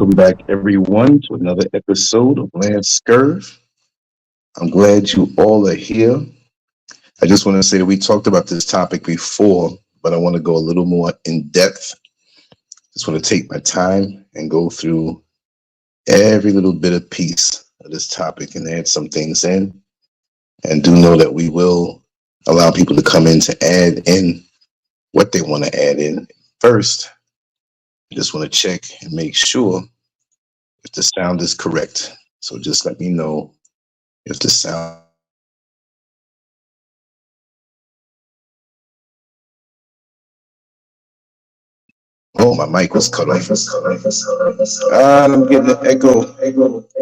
Welcome back, everyone, to another episode of Lancescurv. I'm glad you all are here. I just want to say that we talked about this topic before, but I want to go a little more in depth. Just want to take my time and go through every little bit of piece of this topic and add some things in. And do know that we will allow people to come in to add in what they want to add in. First, I just want to check and make sure if the sound is correct. So just let me know if the sound. Oh, my mic was cut off. I'm getting an echo.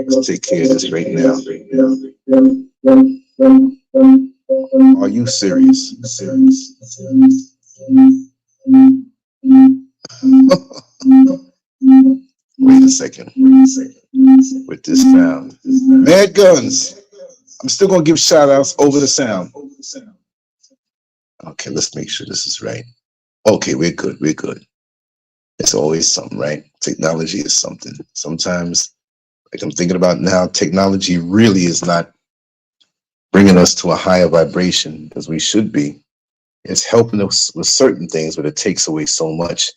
Let's take care of this right now. Are you serious? Wait a second. With this sound. Mad Guns. I'm still going to give shout outs over the sound. Okay, let's make sure this is right. Okay, we're good. We're good. It's always something, right? Technology is something. Sometimes, like I'm thinking about now, technology really is not bringing us to a higher vibration as we should be. It's helping us with certain things, but it takes away so much.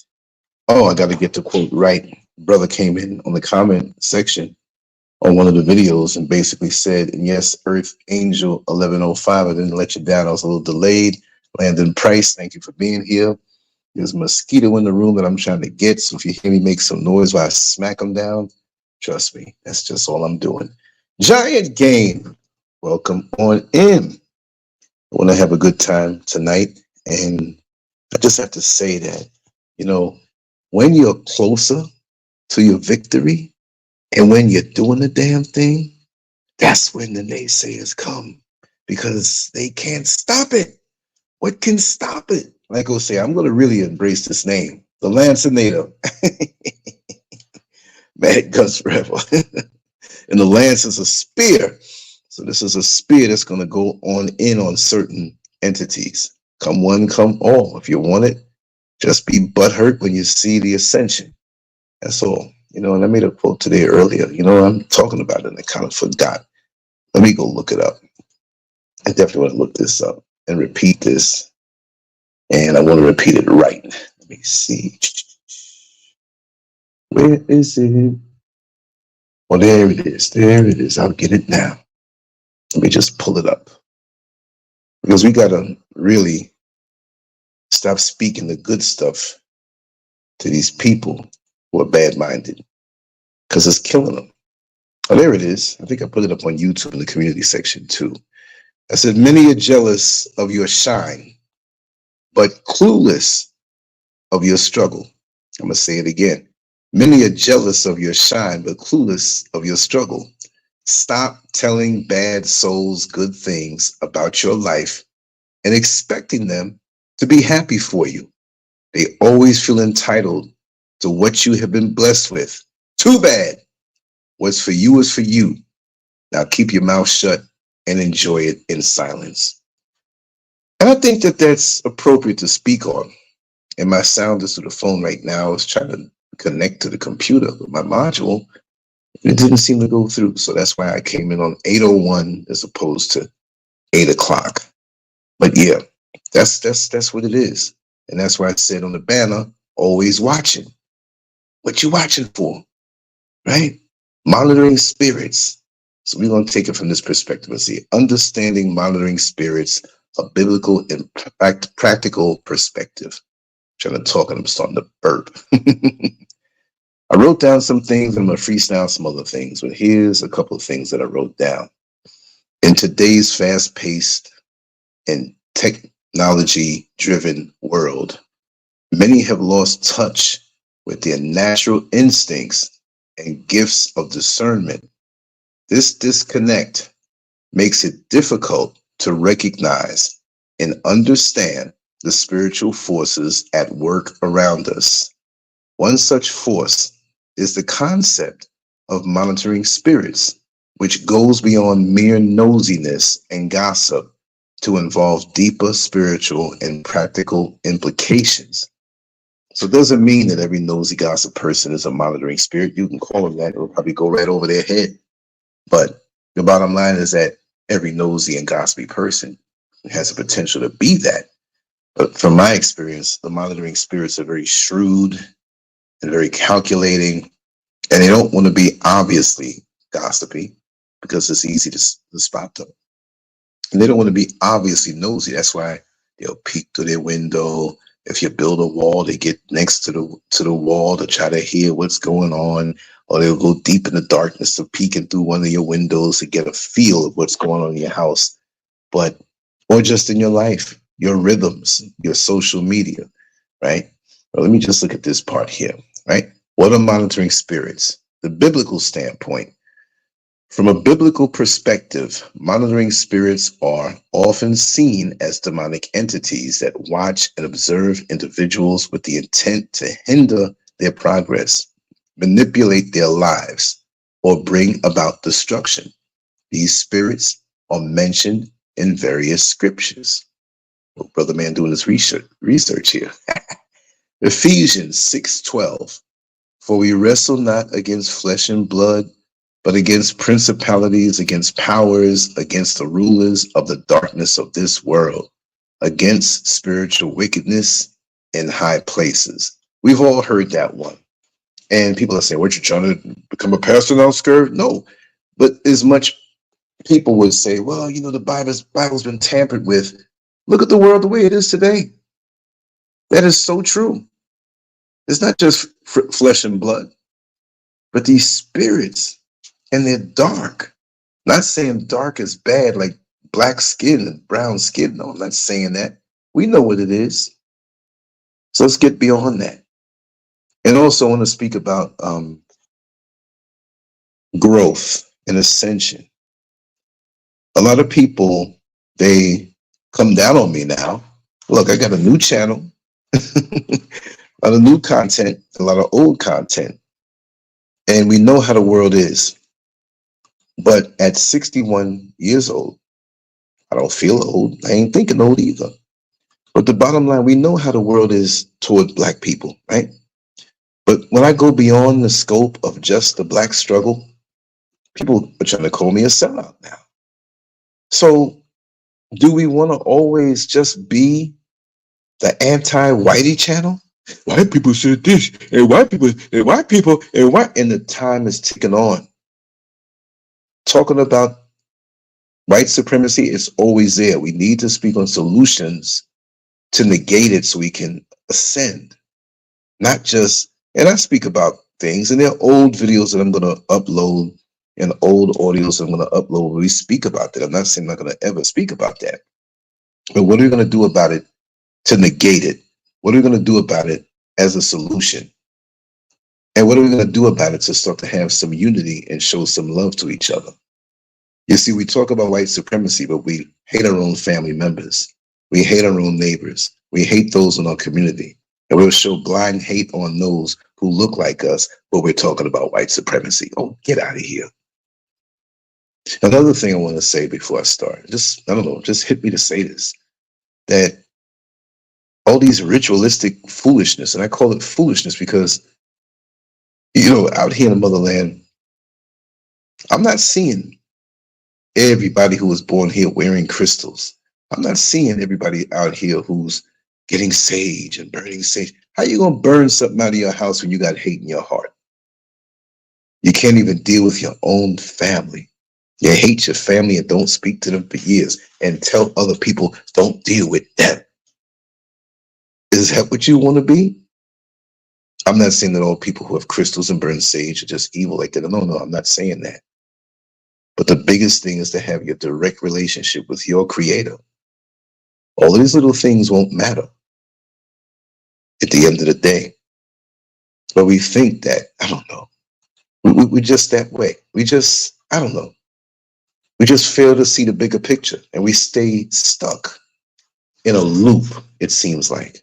Oh, I got to get the quote right. Brother came in on the comment section on one of the videos and basically said, and yes, Earth Angel 1105, I didn't let you down. I was a little delayed. Landon Price, thank you for being here. There's a mosquito in the room that I'm trying to get. So if you hear me make some noise while I smack them down, trust me, that's just all I'm doing. Giant Game, welcome on in. I want to have a good time tonight. And I just have to say that, you know, when you're closer to your victory and when you're doing the damn thing, that's when the naysayers come because they can't stop it. What can stop it? Like I say, I'm going to really embrace this name, the Lancinator. Mad Guns Forever. And the lance is a spear. So this is a spear that's going to go on in on certain entities. Come one, come all. If you want it, just be butthurt when you see the ascension. That's all. You know, and I made a quote today earlier. You know, I'm talking about it and I kind of forgot. Let me go look it up. I definitely want to look this up and repeat this. And I want to repeat it right. Let me see. Where is it? Oh, there it is. There it is. I'll get it now. Let me just pull it up. Because we got to really stop speaking the good stuff to these people who are bad-minded. Because it's killing them. Oh, there it is. I think I put it up on YouTube in the community section too. I said, many are jealous of your shine, but clueless of your struggle. I'm going to say it again. Many are jealous of your shine, but clueless of your struggle. Stop telling bad souls good things about your life and expecting them to be happy for you. They always feel entitled to what you have been blessed with. Too bad. What's for you is for you. Now keep your mouth shut and enjoy it in silence. And I think that that's appropriate to speak on. And my sound is through the phone right now. I was trying to connect to the computer with my module. It didn't seem to go through. So that's why I came in on 8:01 as opposed to 8 o'clock. But yeah, that's what it is. And that's why I said on the banner, always watching. What you watching for? Right? Monitoring spirits. So we're going to take it from this perspective and see understanding monitoring spirits, a biblical and practical perspective. I'm trying to talk and I'm starting to burp. I wrote down some things and I'm going to freestyle some other things, but here's a couple of things that I wrote down. In today's fast-paced and technology-driven world, many have lost touch with their natural instincts and gifts of discernment. This disconnect makes it difficult to recognize and understand the spiritual forces at work around us. One such force is the concept of monitoring spirits, which goes beyond mere nosiness and gossip to involve deeper spiritual and practical implications. So it doesn't mean that every nosy gossip person is a monitoring spirit. You can call them that. It'll probably go right over their head. But the bottom line is that every nosy and gossipy person has the potential to be that. But from my experience, the monitoring spirits are very shrewd and very calculating, and they don't want to be obviously gossipy because it's easy to spot them. And they don't want to be obviously nosy. That's why they'll peek through their window. If you build a wall, they get next to the wall to try to hear what's going on, or they'll go deep in the darkness to peeking through one of your windows to get a feel of what's going on in your house, or just in your life, your rhythms, your social media, right? Well, let me just look at this part here, right? What are monitoring spirits? The biblical standpoint. From a biblical perspective, monitoring spirits are often seen as demonic entities that watch and observe individuals with the intent to hinder their progress, manipulate their lives, or bring about destruction. These spirits are mentioned in various scriptures. Well, brother man doing his research here. Ephesians 6:12. For we wrestle not against flesh and blood, but against principalities, against powers, against the rulers of the darkness of this world, against spiritual wickedness in high places. We've all heard that one. And people are saying, what, you trying to become a pastor now, Scurv? No. But as much people would say, well, you know, the Bible's been tampered with. Look at the world the way it is today. That is so true. It's not just flesh and blood, but these spirits, and they're dark. Not saying dark is bad, like black skin and brown skin. No, I'm not saying that. We know what it is. So let's get beyond that. And also I want to speak about growth and ascension. A lot of people, they come down on me now. Look, I got a new channel, a lot of new content, a lot of old content. And we know how the world is. But at 61 years old, I don't feel old. I ain't thinking old either. But the bottom line, we know how the world is toward black people, right? But when I go beyond the scope of just the black struggle, people are trying to call me a sellout now. So do we want to always just be the anti-whitey channel? White people said this, and white people, and white people, and white, and the time is ticking on. Talking about white supremacy is always there. We need to speak on solutions to negate it so we can ascend. Not just, and I speak about things, and there are old videos that I'm going to upload and old audios I'm going to upload where we speak about that. I'm not saying I'm not going to ever speak about that. But what are we going to do about it to negate it? What are we going to do about it as a solution? And what are we going to do about it to start to have some unity and show some love to each other? You see, we talk about white supremacy, but we hate our own family members. We hate our own neighbors. We hate those in our community. And we'll show blind hate on those who look like us, but we're talking about white supremacy. Oh, get out of here. Another thing I want to say before I start, I don't know, just hit me to say this, that all these ritualistic foolishness, and I call it foolishness because, you know, out here in the motherland, I'm not seeing everybody who was born here wearing crystals. I'm not seeing everybody out here who's getting sage and burning sage. How you going to burn something out of your house when you got hate in your heart? You can't even deal with your own family. You hate your family and don't speak to them for years and tell other people don't deal with them. Is that what you want to be? I'm not saying that all people who have crystals and burn sage are just evil like that. No, I'm not saying that. But the biggest thing is to have your direct relationship with your creator. All of these little things won't matter at the end of the day. But we think that, I don't know, we're just that way. I don't know. We just fail to see the bigger picture, and we stay stuck in a loop, it seems like,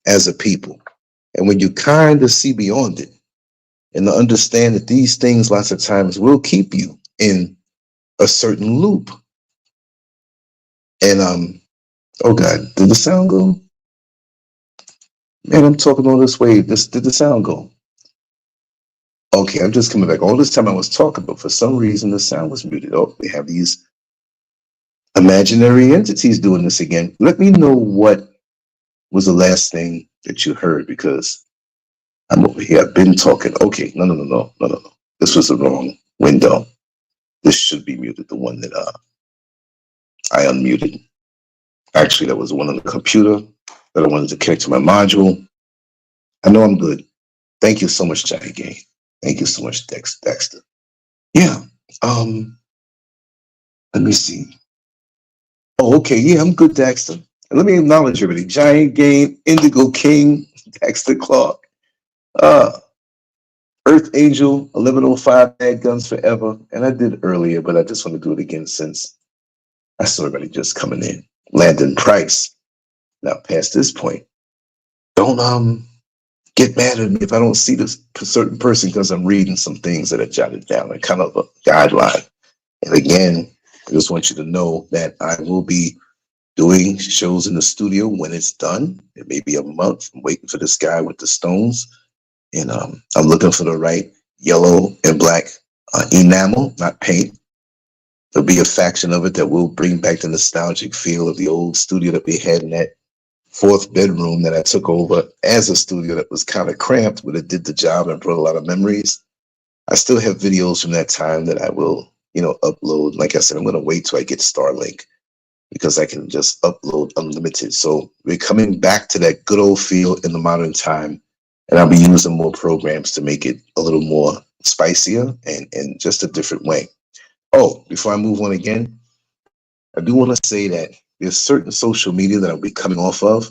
as a people. And when you kind of see beyond it and to understand that these things lots of times will keep you in a certain loop. And oh God, did the sound go? Man, I'm talking all this way. Did the sound go? Okay, I'm just coming back. All this time I was talking, but for some reason the sound was muted. Oh, we have these imaginary entities doing this again. Let me know what was the last thing that you heard, because I'm over here. I've been talking. Okay, no. This was the wrong window. This should be muted. The one that I unmuted. Actually, that was the one on the computer that I wanted to connect to my module. I know I'm good. Thank you so much, Johnny Gay. Thank you so much, Dexter. Yeah. Let me see. Oh, okay. Yeah, I'm good, Dexter. And let me acknowledge everybody. Giant Game, Indigo King, Dexter Clark, Earth Angel, 1105, Bad Guns Forever. And I did earlier, but I just want to do it again since I saw everybody just coming in. Landon Price. Now, past this point, don't get mad at me if I don't see this certain person, because I'm reading some things that are jotted down, a kind of a guideline. And again, I just want you to know that I will be doing shows in the studio when it's done. It may be a month. I'm waiting for this guy with the stones. And I'm looking for the right yellow and black enamel, not paint. There'll be a faction of it that will bring back the nostalgic feel of the old studio that we had in that 4th bedroom that I took over as a studio that was kind of cramped, but it did the job and brought a lot of memories. I still have videos from that time that I will, upload. Like I said, I'm going to wait till I get Starlink, because I can just upload unlimited. So we're coming back to that good old feel in the modern time, and I'll be using more programs to make it a little more spicier and just a different way. Oh, before I move on again, I do want to say that there's certain social media that I'll be coming off of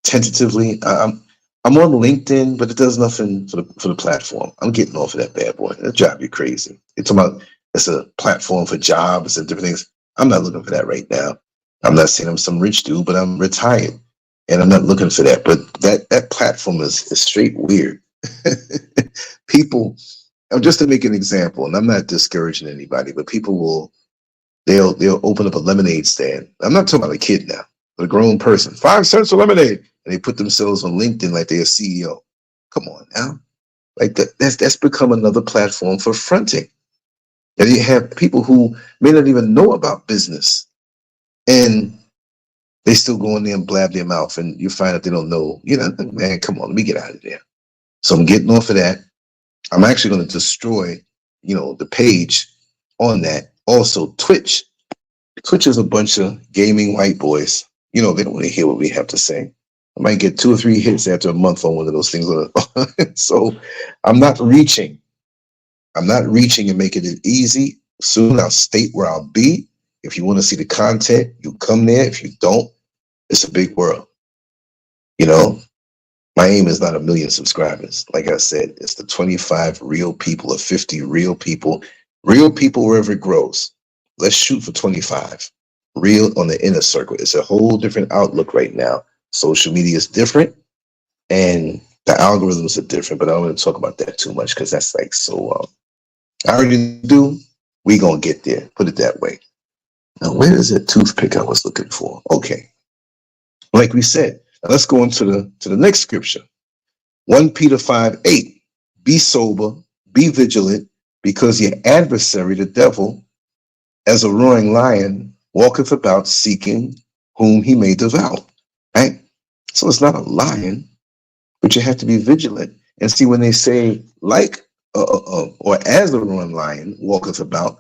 tentatively. I'm on LinkedIn, but it does nothing for the platform. I'm getting off of that bad boy. That drives you crazy. It's about, it's a platform for jobs and different things. I'm not looking for that right now. I'm not saying I'm some rich dude, but I'm retired, and I'm not looking for that. But that platform is straight weird. People, just to make an example, and I'm not discouraging anybody, but people they'll open up a lemonade stand. I'm not talking about a kid now, but a grown person. 5 cents of lemonade, and they put themselves on LinkedIn like they're a CEO. Come on now, like that's become another platform for fronting. And you have people who may not even know about business, and they still go in there and blab their mouth, and you find out they don't know. Man, come on, let me get out of there. So I'm getting off of that. I'm actually going to destroy, the page on that. Also, Twitch. Twitch is a bunch of gaming white boys. They don't want to hear what we have to say. I might get 2 or 3 hits after a month on one of those things. So I'm not reaching. And making it easy. Soon I'll state where I'll be. If you want to see the content, you come there. If you don't, it's a big world. My aim is not 1 million subscribers. Like I said, it's the 25 real people or 50 real people wherever it grows. Let's shoot for 25. Real on the inner circle. It's a whole different outlook right now. Social media is different, and the algorithms are different, but I don't want to talk about that too much, because that's like so I already do. We gonna get there. Put it that way. Now, where is that toothpick I was looking for? Okay. Like we said, now let's go into the next scripture. 1 Peter 5:8. Be sober, be vigilant, because your adversary, the devil, as a roaring lion, walketh about seeking whom he may devour. Right? So it's not a lion, but you have to be vigilant. And see, when they say like or as a roaring lion walketh about,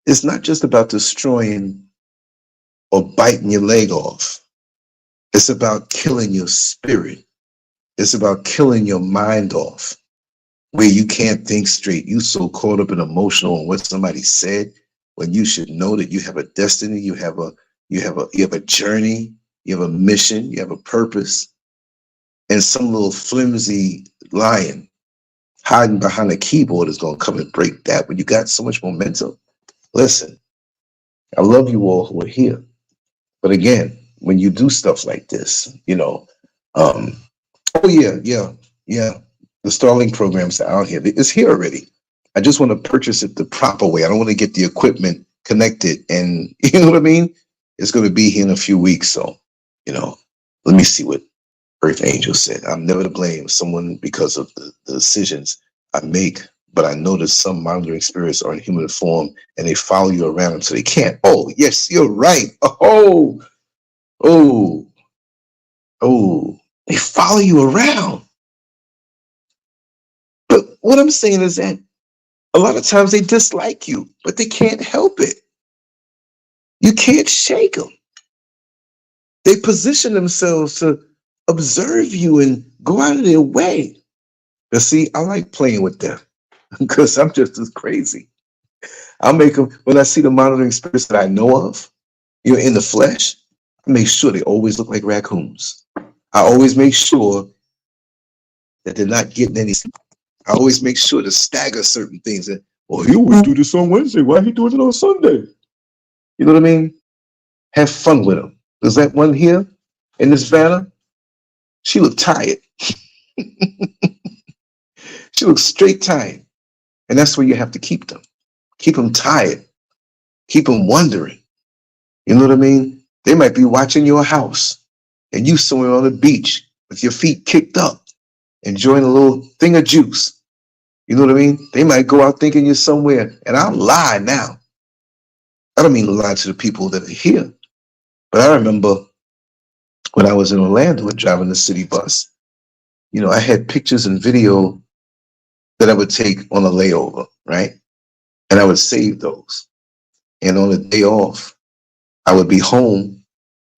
it's not just about destroying or biting your leg off. It's about killing your spirit. It's about killing your mind off, where you can't think straight. You so caught up in emotional and what somebody said, when you should know that you have a destiny, you have a journey, you have a mission, you have a purpose, and some little flimsy lion hiding behind a keyboard is going to come and break that. But you got so much momentum. Listen, I love you all who are here, but again, when you do stuff like this, oh yeah, the Starlink programs are out here. It's here already. I just want to purchase it the proper way. I don't want to get the equipment connected, and you know what I mean? It's going to be here in a few weeks. So, let me see what Earth Angel said, I'm never to blame someone because of the decisions I make, but I notice some monitoring spirits are in human form and they follow you around until they can't. Oh, yes, you're right. Oh, oh, oh, they follow you around. But what I'm saying is that a lot of times they dislike you, but they can't help it. You can't shake them. They position themselves to observe you and go out of their way. But see, I like playing with them because I'm just as crazy. I'll make them, when I see the monitoring spirits that I know of, in the flesh, I make sure they always look like raccoons. I always make sure that they're not getting any. I always make sure to stagger certain things. That, well, he always do this on Wednesday. Why he doing it on Sunday? You know what I mean? Have fun with them. There's that one here in this banner. She looked tired. She looks straight tired. And that's where you have to keep them. Keep them tired. Keep them wondering. You know what I mean? They might be watching your house and you somewhere on the beach with your feet kicked up, enjoying a little thing of juice. You know what I mean? They might go out thinking you're somewhere. And I'll lie now. I don't mean to lie to the people that are here. But I remember when I was in Orlando and driving the city bus, I had pictures and video that I would take on a layover, right? And I would save those. And on the day off, I would be home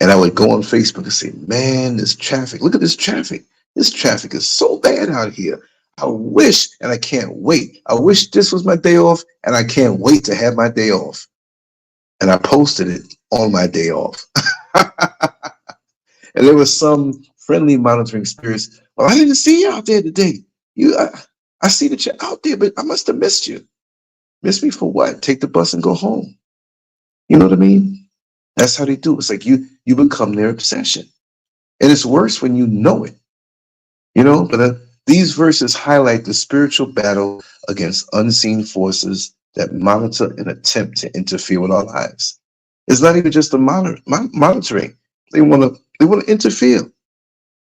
and I would go on Facebook and say, man, this traffic, look at this traffic. This traffic is so bad out here. I wish, and I can't wait. I wish this was my day off and I can't wait to have my day off. And I posted it on my day off. And there was some friendly monitoring spirits. Well, I didn't see you out there today. I see that you're out there, but I must have missed you. Miss me for what? Take the bus and go home. You know what I mean? That's how they do. It's like you become their obsession. And it's worse when you know it. But these verses highlight the spiritual battle against unseen forces that monitor and attempt to interfere with our lives. It's not even just the monitoring. They want to interfere.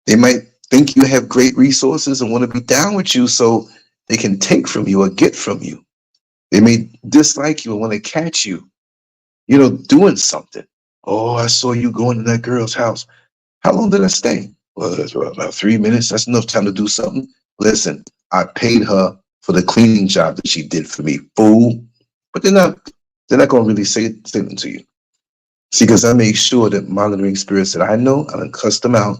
They might think you have great resources and want to be down with you so they can take from you or get from you. They may dislike you and want to catch you, doing something. Oh, I saw you going to that girl's house. How long did I stay? Well, that's about 3 minutes. That's enough time to do something. Listen, I paid her for the cleaning job that she did for me, fool. But they're not going to really say anything to you. See, because I make sure that monitoring spirits that I know, I cuss them out,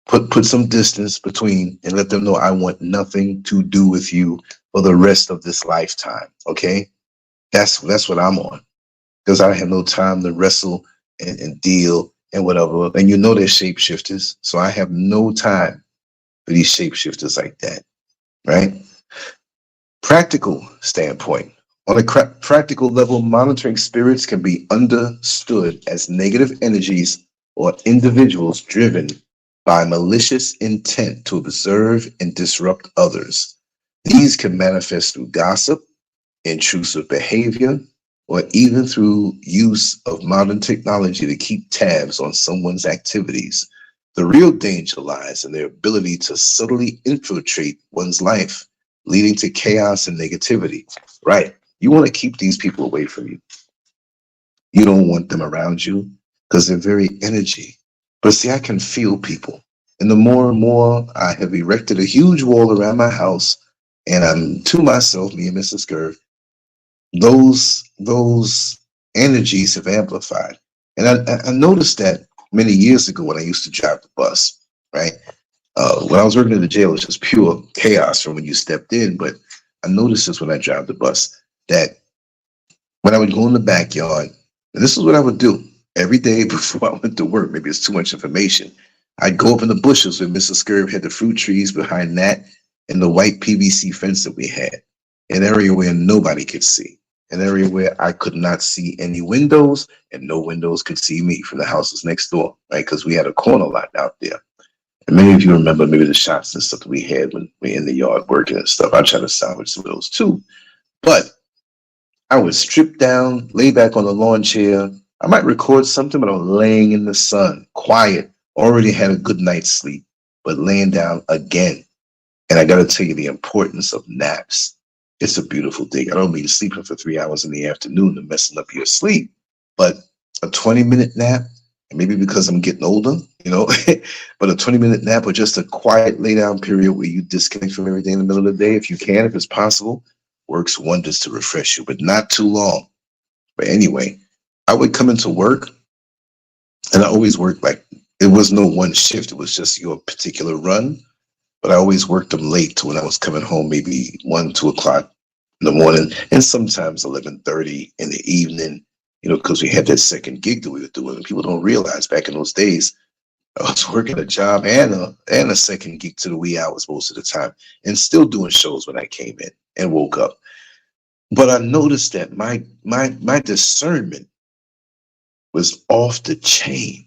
put some distance between, and let them know I want nothing to do with you for the rest of this lifetime. Okay, that's what I'm on, because I have no time to wrestle and deal and whatever. And they're shapeshifters, so I have no time for these shapeshifters like that, right? Practical standpoint. On a practical level, monitoring spirits can be understood as negative energies or individuals driven by malicious intent to observe and disrupt others. These can manifest through gossip, intrusive behavior, or even through use of modern technology to keep tabs on someone's activities. The real danger lies in their ability to subtly infiltrate one's life, leading to chaos and negativity. Right. You want to keep these people away from you. You don't want them around you because they're very energy. But see, I can feel people. And the more and more I have erected a huge wall around my house, and I'm to myself, me and Mrs. Scurv, those energies have amplified. And I noticed that many years ago when I used to drive the bus, right? When I was working in the jail, it was just pure chaos from when you stepped in. But I noticed this when I drive the bus, that when I would go in the backyard, and this is what I would do every day before I went to work. Maybe it's too much information. I'd go up in the bushes where Mrs. Scurv had the fruit trees behind that and the white PVC fence that we had, an area where nobody could see, an area where I could not see any windows and no windows could see me from the houses next door, right? Because we had a corner lot out there. And many of you remember maybe the shots and stuff that we had when we were in the yard working and stuff. I try to salvage some of those too. But I would strip down, lay back on the lawn chair. I might record something, but I'm laying in the sun, quiet, already had a good night's sleep. but laying down again. And I got to tell you the importance of naps. It's a beautiful thing. I don't mean sleeping for 3 hours in the afternoon and messing up your sleep, but a 20-minute nap, and maybe because I'm getting older, you know, but a 20-minute nap or just a quiet lay down period where you disconnect from everything in the middle of the day, if you can, if it's possible, works wonders to refresh you, but not too long. But anyway, I would come into work, and I always worked like, it was no one shift. It was just your particular run. But I always worked them late to when I was coming home, maybe 1, 2 o'clock in the morning, and sometimes 11:30 in the evening, you know, because we had that second gig that we were doing. And people don't realize back in those days, I was working a job and a second gig to the wee hours most of the time, and still doing shows when I came in and woke up. But I noticed that my discernment was off the chain.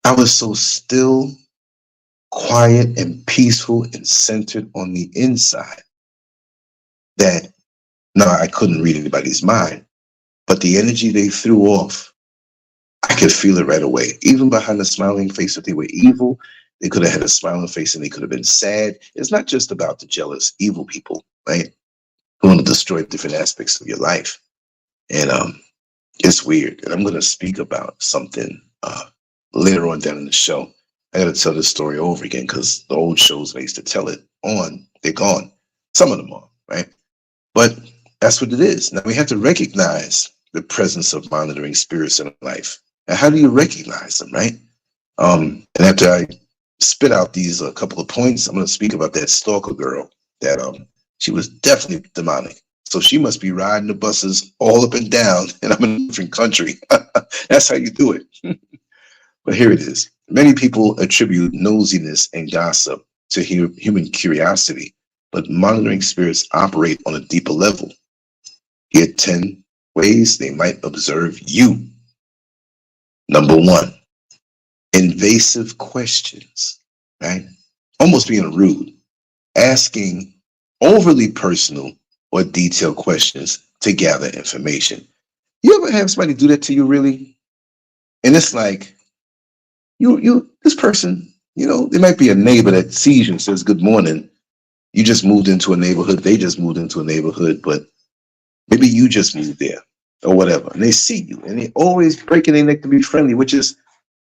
I was so still, quiet and peaceful and centered on the inside that now I couldn't read anybody's mind, but the energy they threw off, I could feel it right away. Even behind the smiling face, if they were evil, they could have had a smiling face and they could have been sad. It's not just about the jealous, evil people, right? Who want to destroy different aspects of your life. And it's weird. And I'm going to speak about something later on down in the show. I got to tell this story over again because the old shows I used to tell it on, they're gone. Some of them are, right? But that's what it is. Now we have to recognize the presence of monitoring spirits in life. And how do you recognize them, right? And after I spit out these a couple of points, I'm going to speak about that stalker girl that she was definitely demonic. So she must be riding the buses all up and down, and I'm in a different country. That's how you do it. But here it is. Many people attribute nosiness and gossip to human curiosity, but monitoring spirits operate on a deeper level. Here are 10 ways they might observe you. Number 1, invasive questions, right? Almost being rude, asking overly personal or detailed questions to gather information. You ever have somebody do that to you, really? And it's like, this person, you know, there might be a neighbor that sees you and says, good morning. You just moved into a neighborhood. They just moved into a neighborhood, but maybe you just moved there or whatever. And they see you and they always breaking their neck to be friendly, which is,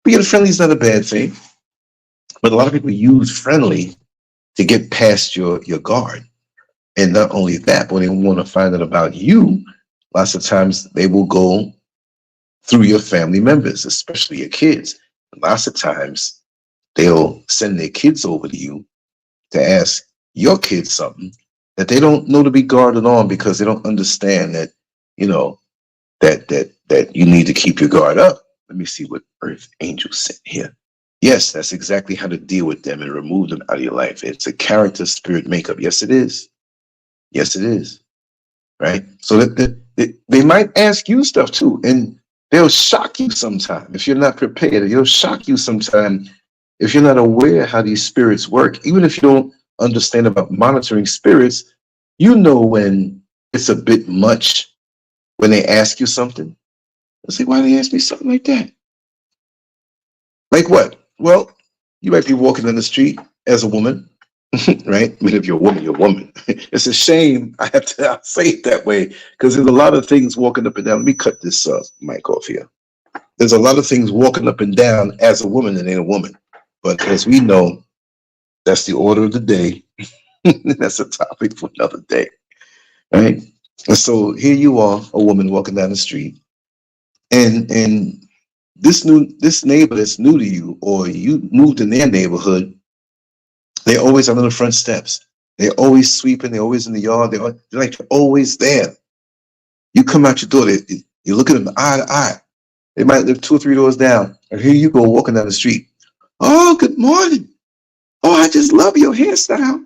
being friendly is not a bad thing. But a lot of people use friendly to get past your guard. And not only that, but when they want to find out about you, lots of times they will go through your family members, especially your kids. Lots of times they'll send their kids over to you to ask your kids something that they don't know to be guarded on because they don't understand that, you know, that you need to keep your guard up. Let me see what Earth Angel sent here. Yes, that's exactly how to deal with them and remove them out of your life. It's a character spirit makeup. Yes, it is. Yes, it is. Right? So that they might ask you stuff too. And they'll shock you sometime if you're not prepared. They'll shock you sometime if you're not aware how these spirits work. Even if you don't understand about monitoring spirits, you know when it's a bit much when they ask you something. I say, why do they ask me something like that? Like what? Well, you might be walking down the street as a woman, right? I mean, if you're a woman, you're a woman. It's a shame I have to say it that way because there's a lot of things walking up and down. Let me cut this mic off here. There's a lot of things walking up and down as a woman and ain't a woman. But as we know, that's the order of the day. That's a topic for another day, right? And so here you are, a woman walking down the street, and this neighbor that's new to you, or you moved in their neighborhood, they're always on the front steps. They're always sweeping. They're always in the yard. They're like always there. You come out your door, you look at them eye to eye. They might live 2 or 3 doors down, and here you go walking down the street. Oh, good morning. Oh, I just love your hairstyle.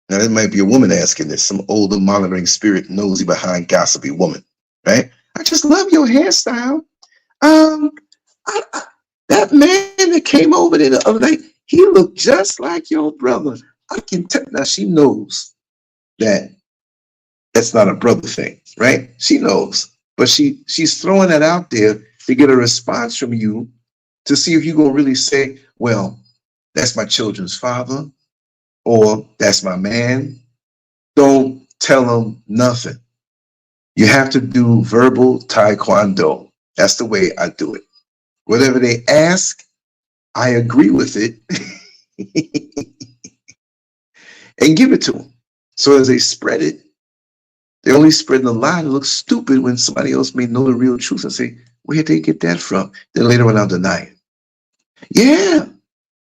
Now, that might be a woman asking this, some older monitoring spirit, nosy behind gossipy woman, right? I just love your hairstyle. That man that came over there the other night, he looked just like your brother. I can tell. Now, she knows that that's not a brother thing, right? She knows, but she's throwing that out there to get a response from you to see if you're going to really say, well, that's my children's father, or that's my man. Don't tell them nothing. You have to do verbal taekwondo. That's the way I do it. Whatever they ask, I agree with it and give it to them. So as they spread it, they're only spreading a lie that looks stupid when somebody else may know the real truth and say, where'd they get that from? Then later on, I'll deny it. Yeah,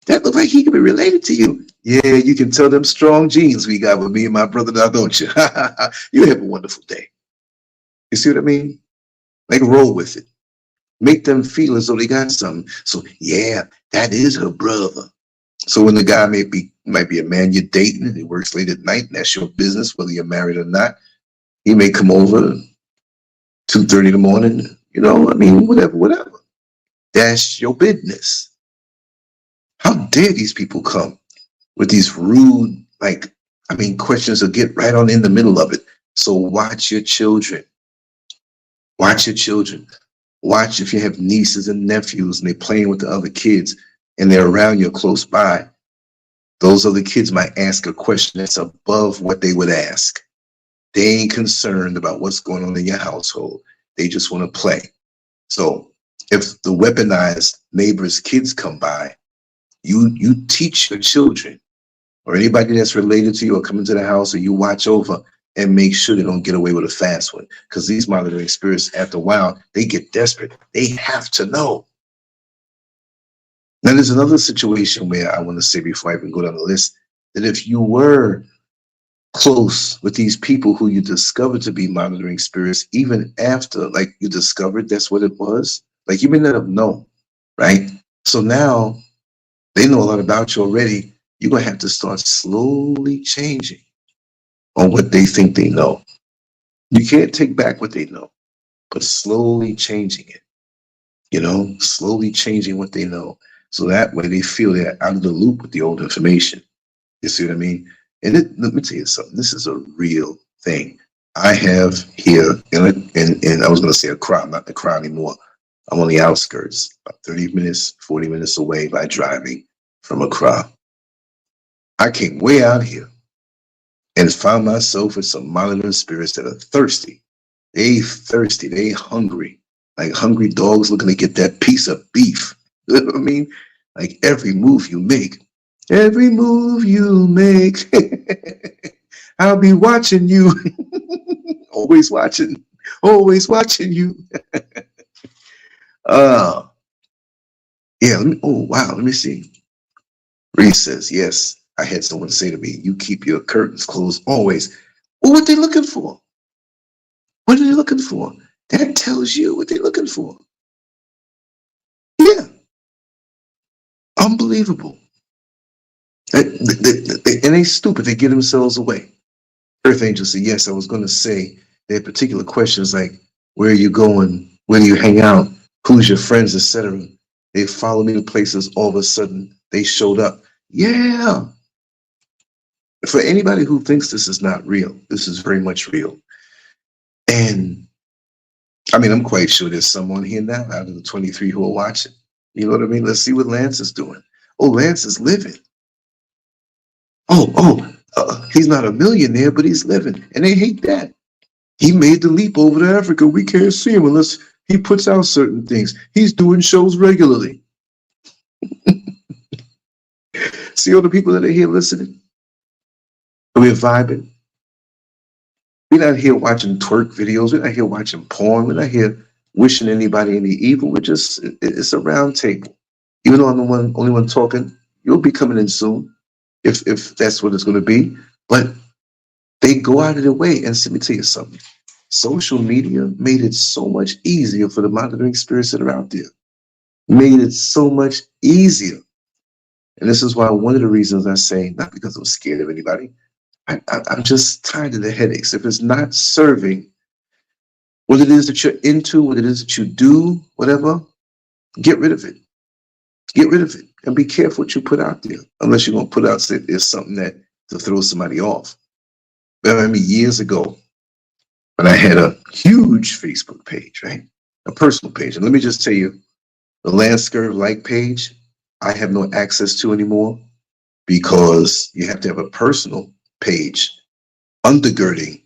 that looks like he could be related to you. Yeah, you can tell them strong genes we got with me and my brother now, don't you? You have a wonderful day. You see what I mean? Like, roll with it. Make them feel as though they got something. So, yeah, that is her brother. So when the guy might be a man you're dating and he works late at night, and that's your business, whether you're married or not. He may come over 2:30 in the morning, you know, I mean, whatever. That's your business. How dare these people come with these rude, questions that get right on in the middle of it. So watch your children. Watch your children. Watch if you have nieces and nephews and they're playing with the other kids and they're around you close by. Those other kids might ask a question that's above what they would ask. They ain't concerned about what's going on in your household. They just want to play. So if the weaponized neighbor's kids come by, you teach your children or anybody that's related to you or come into the house, or you watch over and make sure they don't get away with a fast one. Because these monitoring spirits, after a while, they get desperate. They have to know. Now, there's another situation where I want to say before I even go down the list, that if you were close with these people who you discovered to be monitoring spirits, even after you discovered that's what it was, you may not have known, right? So now they know a lot about you already. You're going to have to start slowly changing on what they think they know. You can't take back what they know, but slowly changing it, slowly changing what they know. So that way they feel they're out of the loop with the old information. You see what I mean? And let me tell you something. This is a real thing. I have here, and I was going to say Accra, not Accra anymore. I'm on the outskirts, about 30 minutes, 40 minutes away by driving from Accra. I came way out here and found myself with some monitoring spirits that are thirsty. They thirsty. They hungry. Like hungry dogs looking to get that piece of beef. You know what I mean? Like every move you make, I'll be watching you. Always watching you. Yeah. Let me see. Reese says, yes, I had someone say to me, you keep your curtains closed always. Well, what they looking for? What are they looking for? That tells you what they're looking for. Yeah. Unbelievable. And they stupid. They give themselves away. Earth Angel said, yes, I was going to say there are particular questions like, where are you going? Where do you hang out? Who's your friends, etc. They follow me to places. All of a sudden, they showed up. Yeah. For anybody who thinks this is not real, this is very much real. And I mean, I'm quite sure there's someone here now out of the 23 who are watching. You know what I mean? Let's see what Lance is doing. Oh, Lance is living. He's not a millionaire, but he's living. And they hate that. He made the leap over to Africa. We can't see him unless he puts out certain things. He's doing shows regularly. See all the people that are here listening? We're vibing. We're not here watching twerk videos. We're not here watching porn. We're not here wishing anybody any evil. It's a round table. Even though I'm the only one talking, you'll be coming in soon if that's what it's going to be. But they go out of their way. And let me tell you something. Social media made it so much easier for the monitoring spirits that are out there. Made it so much easier. And this is why one of the reasons I say, not because I'm scared of anybody, I'm just tired of the headaches. If it's not serving what it is that you're into, what it is that you do, whatever, get rid of it. Get rid of it. And be careful what you put out there. Unless you're going to put out there's something that to throw somebody off. But I mean, years ago, when I had a huge Facebook page, right? A personal page. And let me just tell you, the Lancescurv like page, I have no access to anymore, because you have to have a personal page undergirding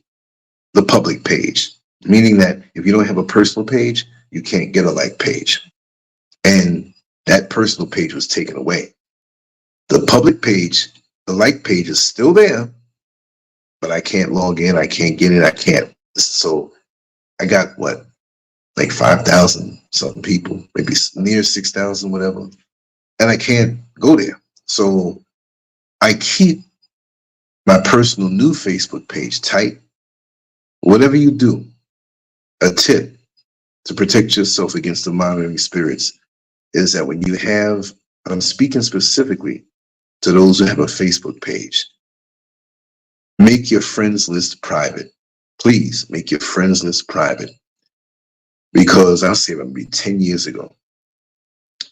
the public page, meaning that if you don't have a personal page, you can't get a like page. And that personal page was taken away. The public page, the like page is still there, but I can't log in, I can't get in, I can't. So I got what, like 5,000 something people, maybe near 6,000, whatever. And I can't go there. So I keep my personal new Facebook page tight. Whatever you do, a tip to protect yourself against the monitoring spirits is that when you have, I'm speaking specifically to those who have a Facebook page, make your friends list private. Please make your friends list private. Because I'll say it would be 10 years ago.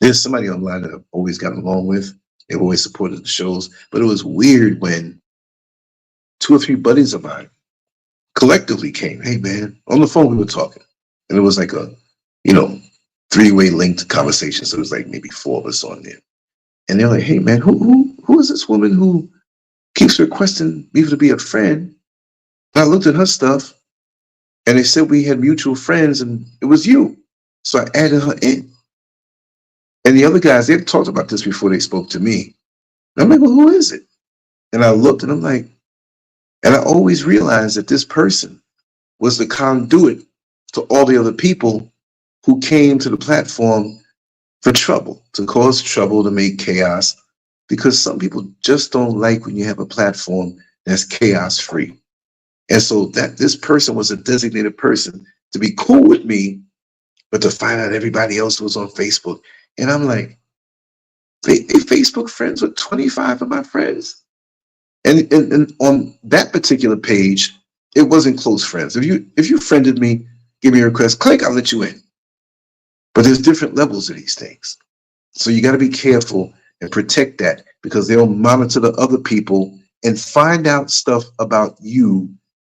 There's somebody online that I've always gotten along with. They've always supported the shows. But it was weird when 2 or 3 buddies of mine collectively came. Hey, man, on the phone we were talking. And it was like a, 3-way linked conversation. So it was like maybe 4 of us on there. And they're like, hey, man, who is this woman who keeps requesting me to be a friend? And I looked at her stuff, and they said we had mutual friends, and it was you. So I added her in. And the other guys, they've talked about this before they spoke to me. And I'm like, well, who is it? And I looked, and I'm like, and I always realized that this person was the conduit to all the other people who came to the platform for trouble, to cause trouble, to make chaos, because some people just don't like when you have a platform that's chaos free. And so that this person was a designated person to be cool with me, but to find out everybody else was on Facebook. And I'm like, they Facebook friends with 25 of my friends. And on that particular page, it wasn't close friends. If you friended me, give me a request, click, I'll let you in. But there's different levels of these things. So you got to be careful and protect that, because they'll monitor the other people and find out stuff about you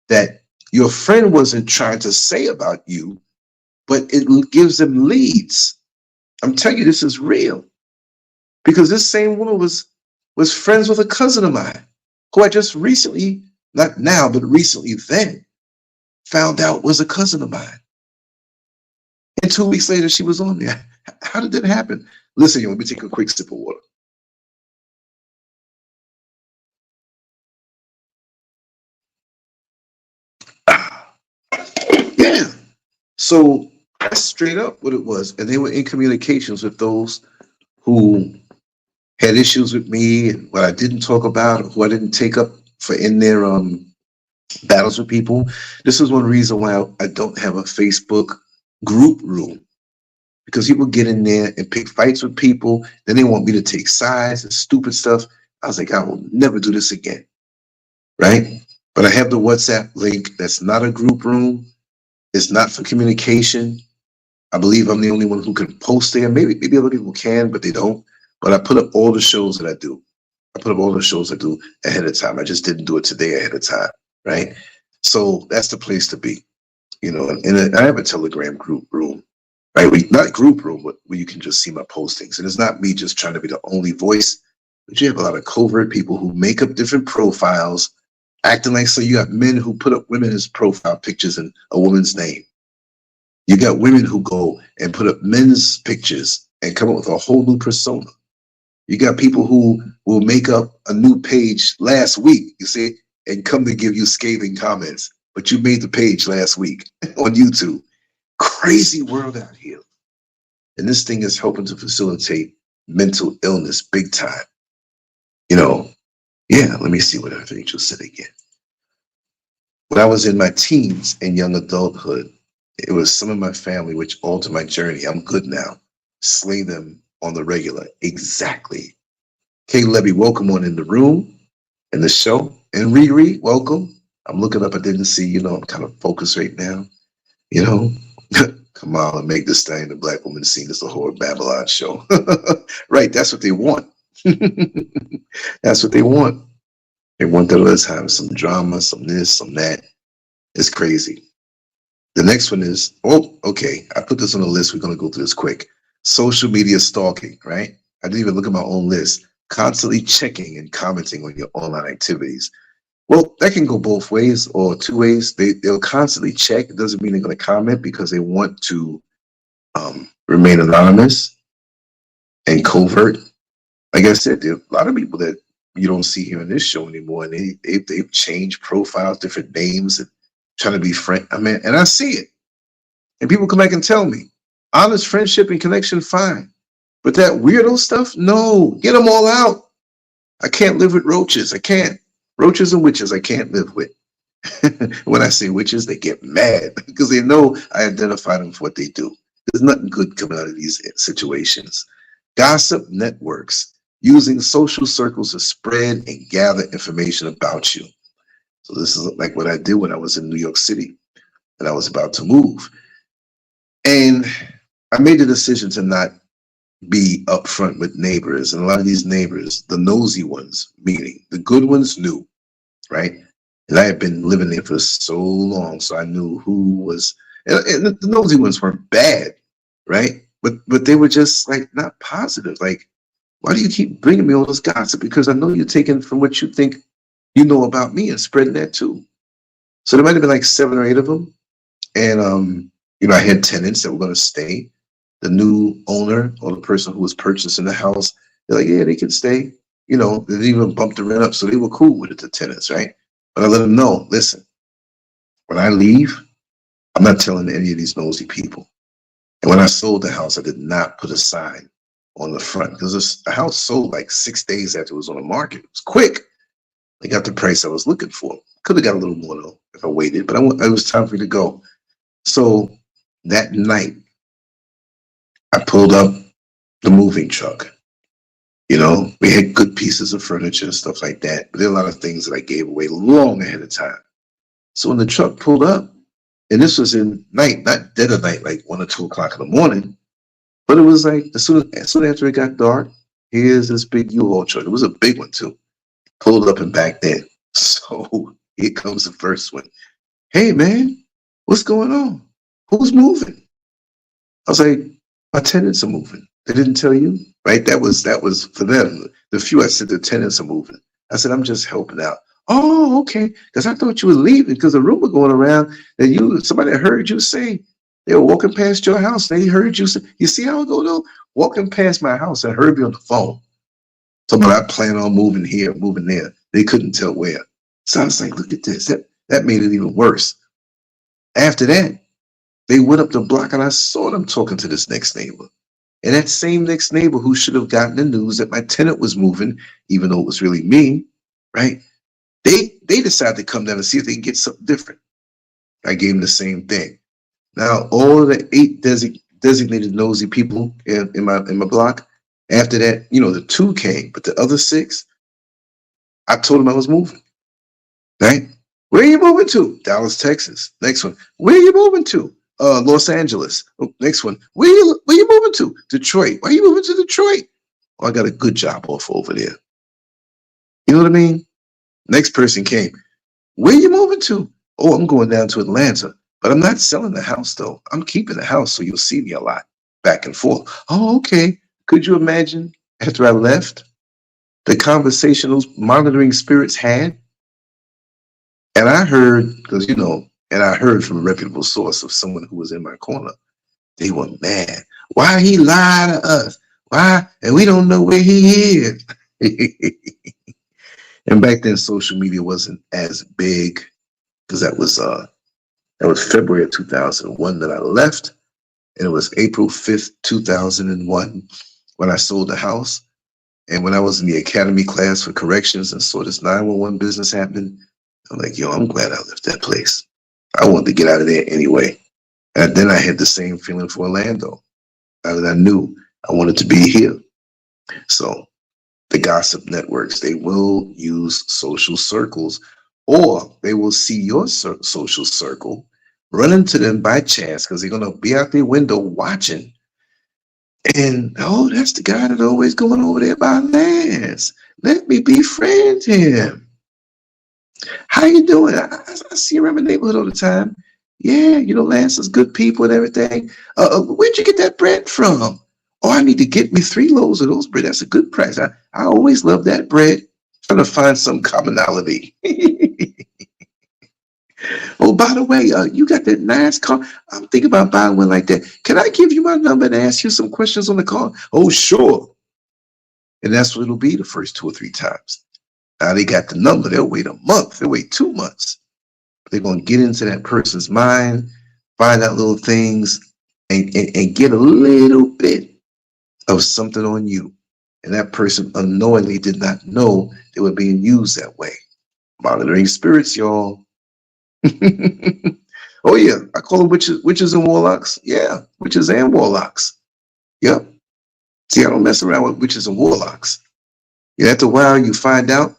that your friend wasn't trying to say about you, but it gives them leads. I'm telling you, this is real. Because this same woman was friends with a cousin of mine, who I just recently, not now, but recently then, found out was a cousin of mine. And 2 weeks later, she was on there. How did that happen? Listen, let me take a quick sip of water. Yeah. So that's straight up what it was. And they were in communications with those who had issues with me and what I didn't talk about, or who I didn't take up for in their battles with people. This is one reason why I don't have a Facebook group room, because people get in there and pick fights with people. Then they want me to take sides and stupid stuff. I was like, I will never do this again. Right? But I have the WhatsApp link. That's not a group room. It's not for communication. I believe I'm the only one who can post there. Maybe other people can, but they don't. But I put up all the shows that I do. I put up all the shows I do ahead of time. I just didn't do it today ahead of time. Right? So that's the place to be. And I have a Telegram group room. Right? Not group room, but where you can just see my postings. And it's not me just trying to be the only voice, but you have a lot of covert people who make up different profiles, acting like, so you got men who put up women as profile pictures in a woman's name. You got women who go and put up men's pictures and come up with a whole new persona. You got people who will make up a new page last week, you see, and come to give you scathing comments, but you made the page last week on YouTube. Crazy world out here. And this thing is helping to facilitate mental illness big time. Yeah, let me see what Earth Angel said again. When I was in my teens and young adulthood, it was some of my family which altered my journey. I'm good now. Slay them on the regular. Exactly. Kay Levy, welcome on in the room and the show. And Riri, welcome. I'm looking up, I didn't see, I'm kind of focused right now. Kamala, make this thing the black woman scene as the whole Babylon show. Right, that's what they want. That's what they want. They want to let us have some drama, some this, some that. It's crazy. The next one is, okay, I put this on the list. We're going to go through this quick. Social media stalking, right? I didn't even look at my own list. Constantly checking and commenting on your online activities. Well, that can go both ways or two ways. They'll constantly check. It doesn't mean they're going to comment because they want to remain anonymous and covert. Like I said, there are a lot of people that you don't see here in this show anymore, and they've changed profiles, different names, and trying to be friend. I mean, and I see it. And people come back and tell me, honest friendship and connection, fine. But that weirdo stuff, no, get them all out. I can't live with roaches. I can't. Roaches and witches, I can't live with. When I say witches, they get mad because they know I identify them for what they do. There's nothing good coming out of these situations. Gossip networks, using social circles to spread and gather information about you. So this is like what I did when I was in New York City and I was about to move. And I made the decision to not be upfront with neighbors. And a lot of these neighbors, the nosy ones, meaning the good ones, knew, right? And I had been living there for so long, so I knew who was, and the nosy ones weren't bad, right? But they were just like not positive. Like, why do you keep bringing me all this gossip? Because I know you're taking from what you think you know about me and spreading that too. So there might have been like 7 or 8 of them. And, you know, I had tenants that were going to stay. The new owner or the person who was purchasing the house, they're like, yeah, they can stay. You know, they didn't even bump the rent up. So they were cool with it, the tenants, right? But I let them know, listen, when I leave, I'm not telling any of these nosy people. And when I sold the house, I did not put a sign on the front because the house sold like 6 days after it was on the market. It was quick. I got the price I was looking for. Could have got a little more though if I waited, but it was time for me to go. So that night, I pulled up the moving truck. You know, we had good pieces of furniture and stuff like that, but there are a lot of things that I gave away long ahead of time. So when the truck pulled up, and this was in night, not dead of night, like 1 or 2 o'clock in the morning, but it was like as soon after it got dark, here's this big U-Haul truck. It was a big one too. Pulled up and backed in. So here comes the first one. Hey man, what's going on? Who's moving? I was like, my tenants are moving. They didn't tell you, right? That was for them. The few I said the tenants are moving. I said, I'm just helping out. Oh, okay. Because I thought you were leaving because the rumor going around that somebody heard you say they were walking past your house. They heard you say, you see how it go though? Walking past my house and heard me on the phone. So, but I plan on moving here, moving there. They couldn't tell where. So I was like, look at this. That made it even worse. After that, they went up the block and I saw them talking to this next neighbor. And that same next neighbor who should have gotten the news that my tenant was moving, even though it was really me, right? They decided to come down and see if they can get something different. I gave them the same thing. Now, all of the 8 designated nosy people in my block, after that, you know, the 2 came, but the other 6, I told them I was moving, right? Where are you moving to? Dallas, Texas. Next one. Where are you moving to? Los Angeles. Oh, next one. Where you moving to? Detroit. Why are you moving to Detroit? Oh, I got a good job offer over there. You know what I mean? Next person came. Where you moving to? Oh, I'm going down to Atlanta. But I'm not selling the house though. I'm keeping the house, so you'll see me a lot back and forth. Oh, okay. Could you imagine after I left the conversation those monitoring spirits had? And I heard, because you know, and I heard from a reputable source of someone who was in my corner, they were mad. Why he lied to us? Why? And we don't know where he is. And back then, social media wasn't as big because that was February of 2001 that I left, and it was April 5th, 2001 when I sold the house. And when I was in the academy class for corrections and saw this 911 business happening, I'm like, yo, I'm glad I left that place. I wanted to get out of there anyway. And then I had the same feeling for Orlando. And I knew I wanted to be here. So the gossip networks, they will use social circles, or they will see your social circle, run into them by chance because they're going to be out their window watching. And, oh, that's the guy that always going over there by Lance. Let me befriend him. How you doing? I see you around my neighborhood all the time. Yeah, you know, Lance is good people and everything. Where'd you get that bread from? Oh, I need to get me 3 loaves of those bread. That's a good price. I always love that bread. Trying to find some commonality. Oh, by the way, you got that nice car. I'm thinking about buying one like that. Can I give you my number and ask you some questions on the car? Oh, sure. And that's what it'll be the first 2 or 3 times. Now they got the number. They'll wait a month. They'll wait 2 months. They're going to get into that person's mind, find out little things, and get a little bit of something on you. And that person unknowingly did not know they were being used that way. Monitoring spirits, y'all. Oh yeah, I call them witches and warlocks. Yeah, witches and warlocks. Yep. See, I don't mess around with witches and warlocks. Yeah, after a while you find out,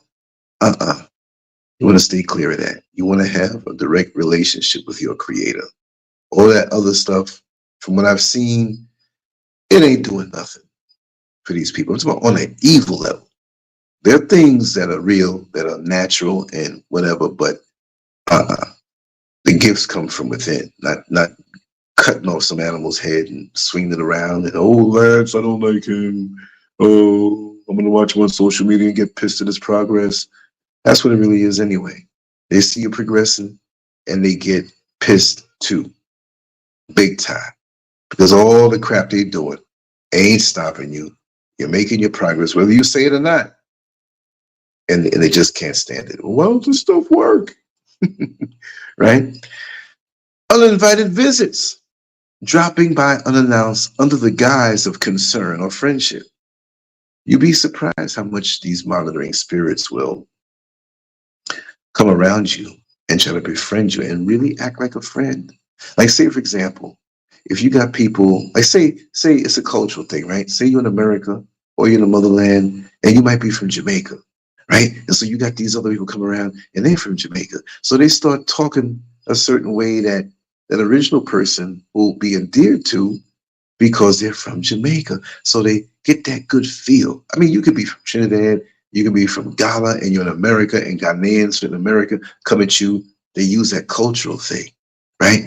you want to stay clear of that. You want to have a direct relationship with your creator. All that other stuff, from what I've seen, it ain't doing nothing for these people. It's about on an evil level. There are things that are real, that are natural and whatever, but the gifts come from within, not cutting off some animal's head and swinging it around and, oh, Lance, I don't like him. Oh, I'm going to watch him on social media and get pissed at his progress. That's what it really is anyway. They see you progressing and they get pissed too. Big time. Because all the crap they're doing ain't stopping you. You're making your progress, whether you say it or not. And they just can't stand it. Well, why don't this stuff work? Right? Uninvited visits, dropping by unannounced under the guise of concern or friendship. You'd be surprised how much these monitoring spirits will come around you and try to befriend you and really act like a friend. Like, say, for example, if you got people, like say it's a cultural thing, right? Say you're in America or you're in the motherland and you might be from Jamaica, right? And so you got these other people come around and they're from Jamaica. So they start talking a certain way that that original person will be endeared to because they're from Jamaica. So they get that good feel. I mean, you could be from Trinidad, you can be from Ghana and you're in America, and Ghanaians in America come at you. They use that cultural thing, right?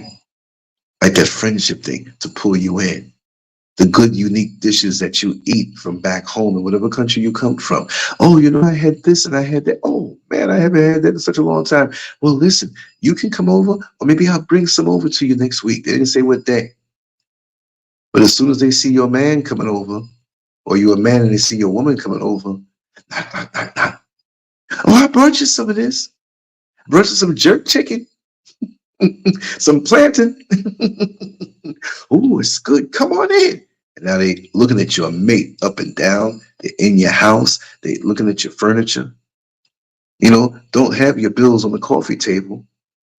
Like that friendship thing to pull you in. The good, unique dishes that you eat from back home in whatever country you come from. Oh, you know, I had this and I had that. Oh, man, I haven't had that in such a long time. Well, listen, you can come over, or maybe I'll bring some over to you next week. They didn't say what day. But as soon as they see your man coming over, or you're a man and they see your woman coming over, knock. Oh, I brought you some of this. I brought you some jerk chicken. Some plantain. Oh, it's good. Come on in. And now they looking at your mate up and down. They're in your house. They looking at your furniture. You know, don't have your bills on the coffee table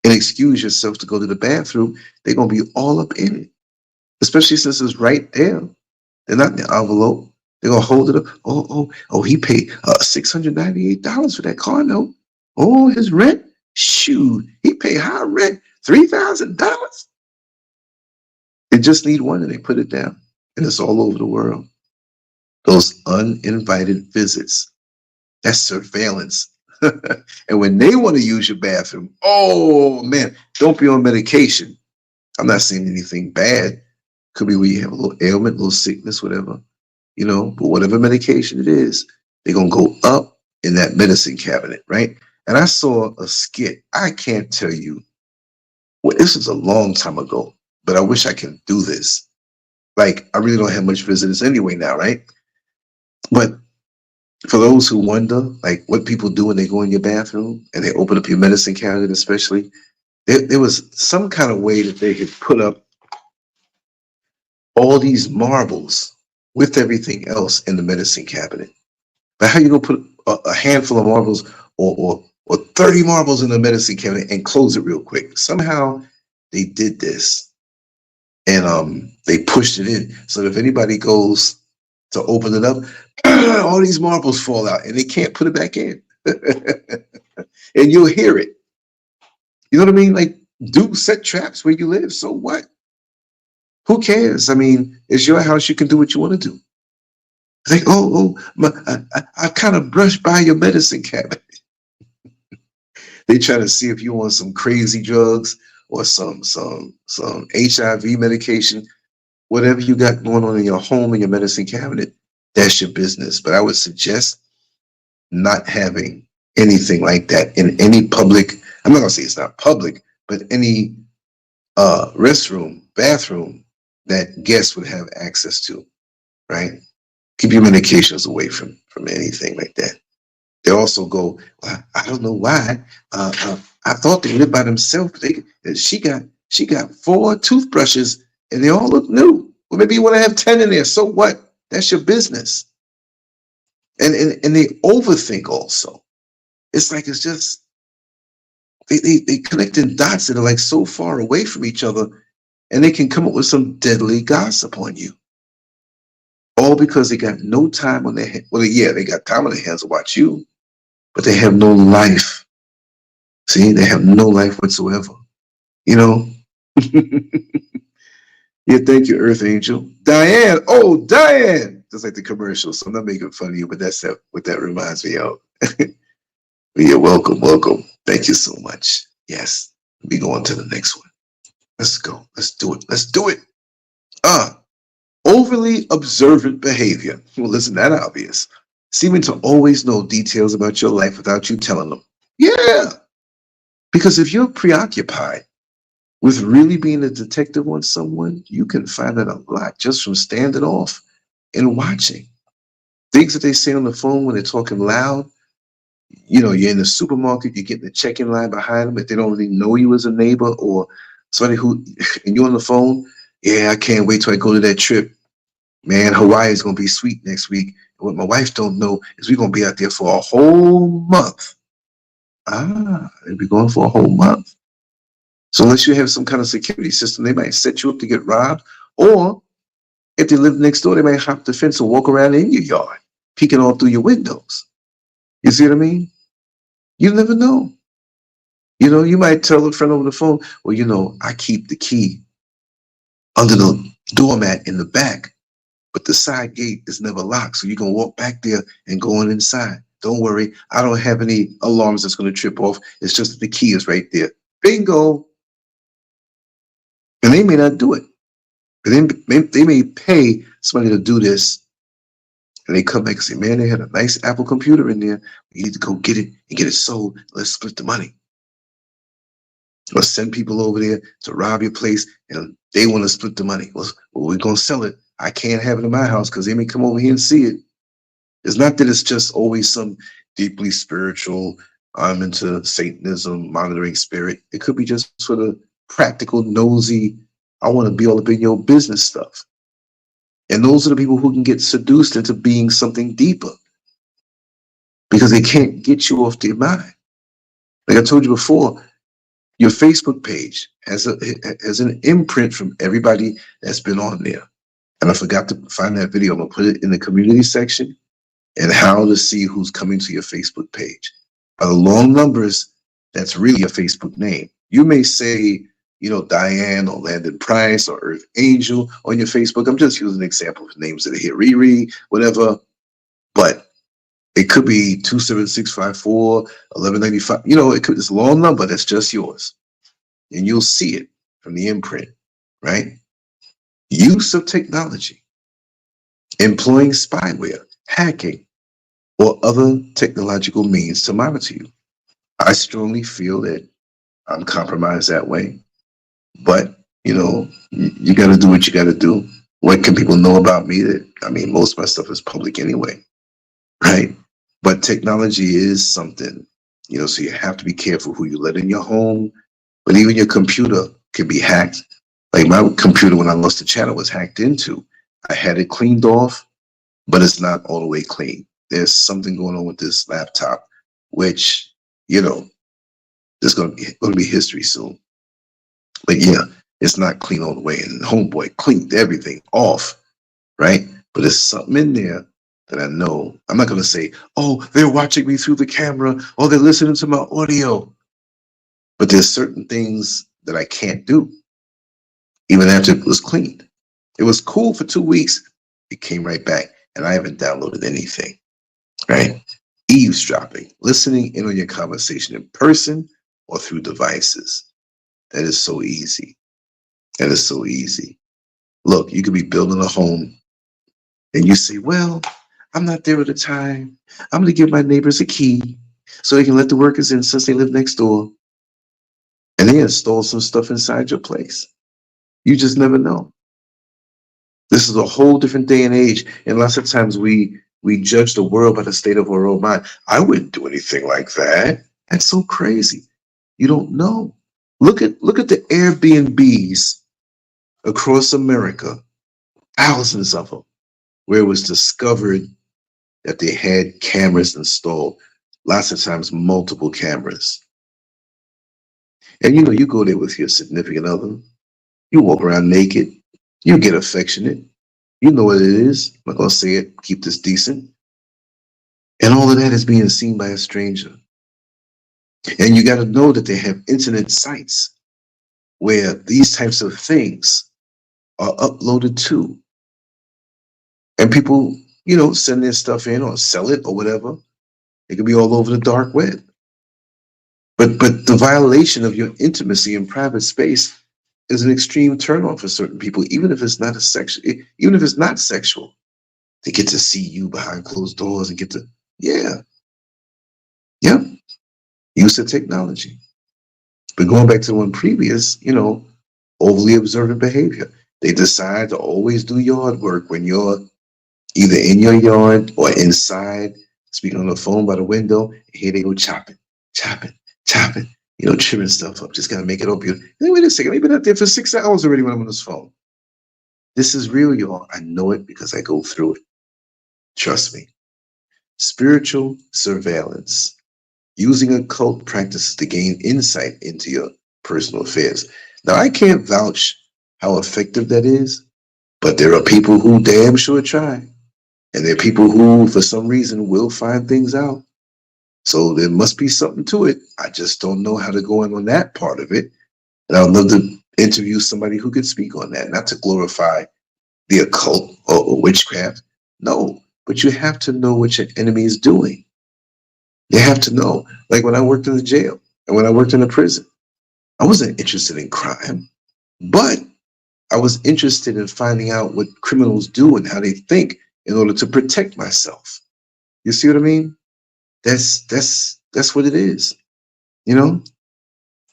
and excuse yourself to go to the bathroom. They're going to be all up in it, especially since it's right there. They're not in the envelope. They're going to hold it up. Oh, he paid $698 for that car note. Oh, his rent? Shoot, he paid high rent, $3,000. They just need one and they put it down. And it's all over the world. Those uninvited visits. That's surveillance. And when they want to use your bathroom, oh man, don't be on medication. I'm not saying anything bad. Could be where you have a little ailment, a little sickness, whatever, you know, but whatever medication it is, they're going to go up in that medicine cabinet, right? And I saw a skit. I can't tell you. Well, this was a long time ago, but I wish I can do this. Like, I really don't have much visitors anyway now, right? But for those who wonder, like, what people do when they go in your bathroom and they open up your medicine cabinet, especially, there was some kind of way that they could put up all these marbles with everything else in the medicine cabinet. But how you gonna put a handful of marbles or 30 marbles in the medicine cabinet and close it real quick? Somehow they did this. And they pushed it in. So if anybody goes to open it up, all these marbles fall out and they can't put it back in. And you'll hear it. You know what I mean? Like, do set traps where you live. So what? Who cares? I mean, it's your house. You can do what you want to do. It's like, I kind of brushed by your medicine cabinet. They try to see if you want some crazy drugs or some HIV medication. whatever you got going on in your home and your medicine cabinet, that's your business. But I would suggest not having anything like that in any public. I'm not gonna say it's not public, but any restroom, bathroom that guests would have access to, right? Keep your medications away from anything like that. They also go, well, I don't know why. I thought they lived by themselves. She got 4 toothbrushes and they all look new. Well, maybe you want to have 10 in there. So what? That's your business. And they overthink also. It's like it's just they connecting dots that are like so far away from each other, and they can come up with some deadly gossip on you. All because they got no time on their hands. Well, yeah, they got time on their hands to watch you, but they have no life. See, they have no life whatsoever. You know? Yeah, thank you, Earth Angel. Diane. Oh, Diane. Just like the commercial. So I'm not making fun of you, but that's what that reminds me of. Yeah, welcome, welcome. Thank you so much. Yes. We go on to the next one. Let's go. Let's do it. Let's do it. Overly observant behavior. Well, isn't that obvious? Seeming to always know details about your life without you telling them. Yeah. Because if you're preoccupied with really being a detective on someone, you can find out a lot just from standing off and watching. Things that they say on the phone when they're talking loud. You know, you're in the supermarket, you're getting the check-in line behind them, if they don't really know you as a neighbor or somebody who, and you're on the phone, yeah, I can't wait till I go to that trip. Man, Hawaii is going to be sweet next week. And what my wife don't know is we're going to be out there for a whole month. They'll be going for a whole month. So unless you have some kind of security system, they might set you up to get robbed. Or if they live next door, they might hop the fence and walk around in your yard, peeking all through your windows. You see what I mean? You never know. You know, you might tell a friend over the phone, well, you know, I keep the key under the doormat in the back, but the side gate is never locked. So you can walk back there and go on inside. Don't worry. I don't have any alarms that's going to trip off. It's just that the key is right there. Bingo. And they may not do it. But they may pay somebody to do this. And they come back and say, man, they had a nice Apple computer in there. We need to go get it and get it sold. Let's split the money. Or send people over there to rob your place and they want to split the money. Well, we're going to sell it. I can't have it in my house because they may come over here and see it. It's not that it's just always some deeply spiritual, I'm into Satanism, monitoring spirit. It could be just sort of practical, nosy, I want to be all up in your business stuff. And those are the people who can get seduced into being something deeper because they can't get you off their mind. Like I told you before, your Facebook page has an imprint from everybody that's been on there. And I forgot to find that video. I'm going to put it in the community section and how to see who's coming to your Facebook page. By the long numbers, that's really a Facebook name. You may say, you know, Diane or Landon Price or Earth Angel on your Facebook. I'm just using an example of names that are here, Riri, whatever. But it could be 27654 1195. You know, it could, it's a long number that's just yours. And you'll see it from the imprint, right? Use of technology, employing spyware, hacking, or other technological means to monitor you. I strongly feel that I'm compromised that way. But, you know, you got to do what you got to do. What can people know about me? I mean, most of my stuff is public anyway, right? But technology is something, you know, so you have to be careful who you let in your home. But even your computer can be hacked. Like my computer, when I lost the channel, was hacked into. I had it cleaned off, but it's not all the way clean. There's something going on with this laptop, which, you know, there's going to be history soon. But yeah, it's not clean all the way. And homeboy cleaned everything off, right? But there's something in there that I know. I'm not going to say, oh, they're watching me through the camera, or they're listening to my audio. But there's certain things that I can't do, even after it was cleaned. It was cool for 2 weeks. It came right back, and I haven't downloaded anything, right? Eavesdropping, listening in on your conversation in person or through devices. That is so easy. That is so easy. Look, you could be building a home and you say, well, I'm not there at the time. I'm going to give my neighbors a key so they can let the workers in since they live next door. And they install some stuff inside your place. You just never know. This is a whole different day and age. And lots of times we judge the world by the state of our own mind. I wouldn't do anything like that. That's so crazy. You don't know. Look at the Airbnbs across America, thousands of them, where it was discovered that they had cameras installed, lots of times multiple cameras. And you know, you go there with your significant other, you walk around naked, you get affectionate, you know what it is. I'm not gonna say it, keep this decent. And all of that is being seen by a stranger. And you gotta know that they have internet sites where these types of things are uploaded to. And people, you know, send their stuff in or sell it or whatever. It could be all over the dark web. But the violation of your intimacy and private space is an extreme turn on for certain people, even if it's not even if it's not sexual. They get to see you behind closed doors and get to, yeah. Use of technology. But going back to the one previous, you know, overly observant behavior. They decide to always do yard work when you're either in your yard or inside, speaking on the phone by the window. Here they go chopping, you know, trimming stuff up. Just got to make it all beautiful. Hey, wait a second. They've been out there for 6 hours already when I'm on this phone. This is real, y'all. I know it because I go through it. Trust me. Spiritual surveillance. Using occult practices to gain insight into your personal affairs. Now, I can't vouch how effective that is, but there are people who damn sure try. And there are people who, for some reason, will find things out. So there must be something to it. I just don't know how to go in on that part of it. And I would love to interview somebody who could speak on that, not to glorify the occult or witchcraft. No, but you have to know what your enemy is doing. You have to know. Like when I worked in the jail and when I worked in a prison, I wasn't interested in crime, but I was interested in finding out what criminals do and how they think in order to protect myself. You see what I mean? That's what it is. You know?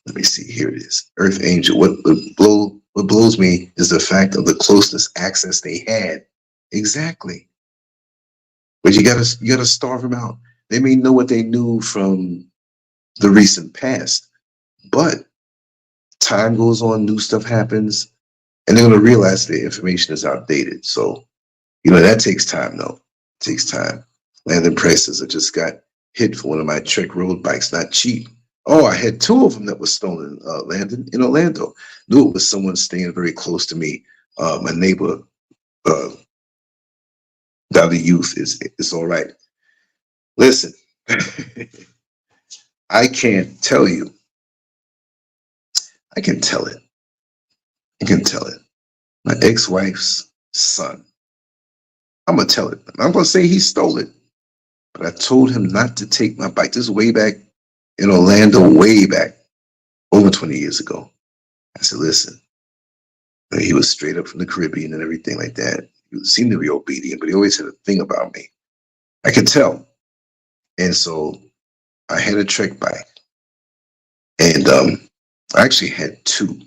Let me see. Here it is. Earth Angel. What blows me is the fact of the closeness access they had. Exactly. But you gotta starve them out. They may know what they knew from the recent past, but time goes on, new stuff happens, and they're gonna realize the information is outdated. So, you know, that takes time though. It takes time. Landon prices. I just got hit for one of my Trek road bikes, not cheap. Oh, I had 2 of them that were stolen, Landon, in Orlando. Knew it was someone staying very close to me. My neighbor, the youth, is all right. Listen, I can't tell you. I can tell it. I can tell it. My ex-wife's son. I'm going to tell it. I'm going to say he stole it. But I told him not to take my bike. This is way back in Orlando, way back, over 20 years ago. I said, listen. And he was straight up from the Caribbean and everything like that. He seemed to be obedient, but he always had a thing about me. I could tell. And so I had a Trek bike. And I actually had 2,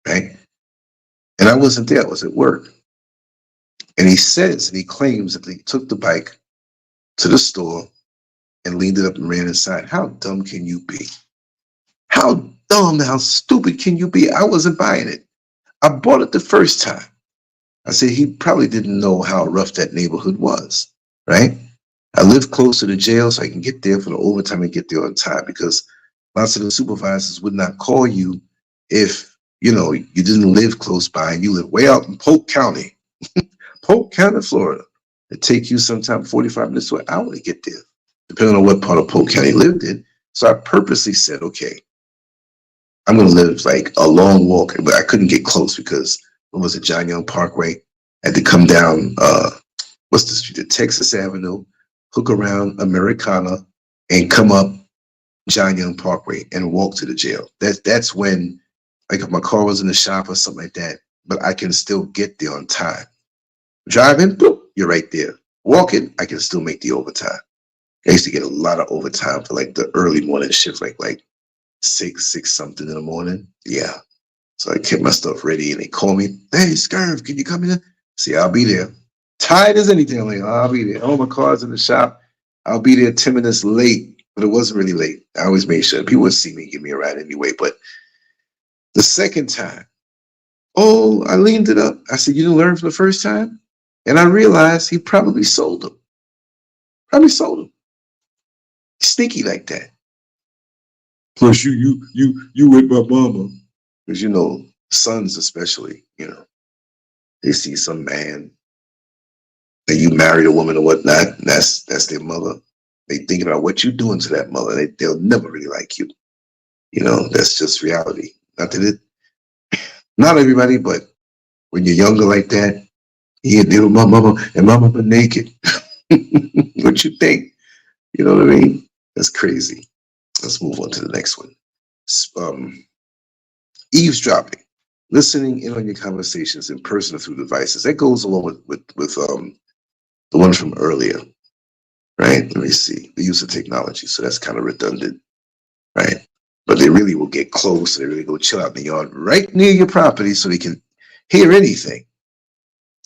right? And I wasn't there. I was at work. And he says, and he claims that he took the bike to the store and leaned it up and ran inside. How dumb can you be? How dumb, how stupid can you be? I wasn't buying it. I bought it the first time. I said, he probably didn't know how rough that neighborhood was, right? I live close to the jail, so I can get there for the overtime and get there on time, because lots of the supervisors would not call you if, you know, you didn't live close by and you live way out in Polk County, Polk County, Florida. It take you sometime 45 minutes to an hour to get there, depending on what part of Polk County you lived in. So I purposely said, okay, I'm going to live like a long walk, but I couldn't get close because what was it, John Young Parkway? I had to come down, what's the street, Texas Avenue, hook around Americana, and come up John Young Parkway and walk to the jail. That's when, like if my car was in the shop or something like that, but I can still get there on time. Driving, boop, you're right there. Walking, I can still make the overtime. I used to get a lot of overtime for like the early morning shift, like six something in the morning. Yeah. So I kept my stuff ready and they call me, hey, Scurv, can you come in? See, I'll be there. Tired as anything. I'm like, oh, I'll be there. Oh, my car's in the shop. I'll be there 10 minutes late, but it wasn't really late. I always made sure people would see me, give me a ride anyway. But the second time, oh, I leaned it up. I said, you didn't learn from the first time? And I realized he probably sold them. Probably sold them. Sneaky like that. Plus, you with my mama. Because, you know, sons especially, you know, they see some man that you married a woman or whatnot, and that's their mother. They think about what you're doing to that mother. They'll never really like you. You know, that's just reality. Not everybody, but when you're younger like that, you deal with my mama and my mama naked. What you think? You know what I mean? That's crazy. Let's move on to the next one. Eavesdropping, listening in on your conversations in person or through devices. That goes along with the one from earlier, right? Let me see. The use of technology. So that's kind of redundant, right? But they really will get close. They really go chill out in the yard right near your property so they can hear anything.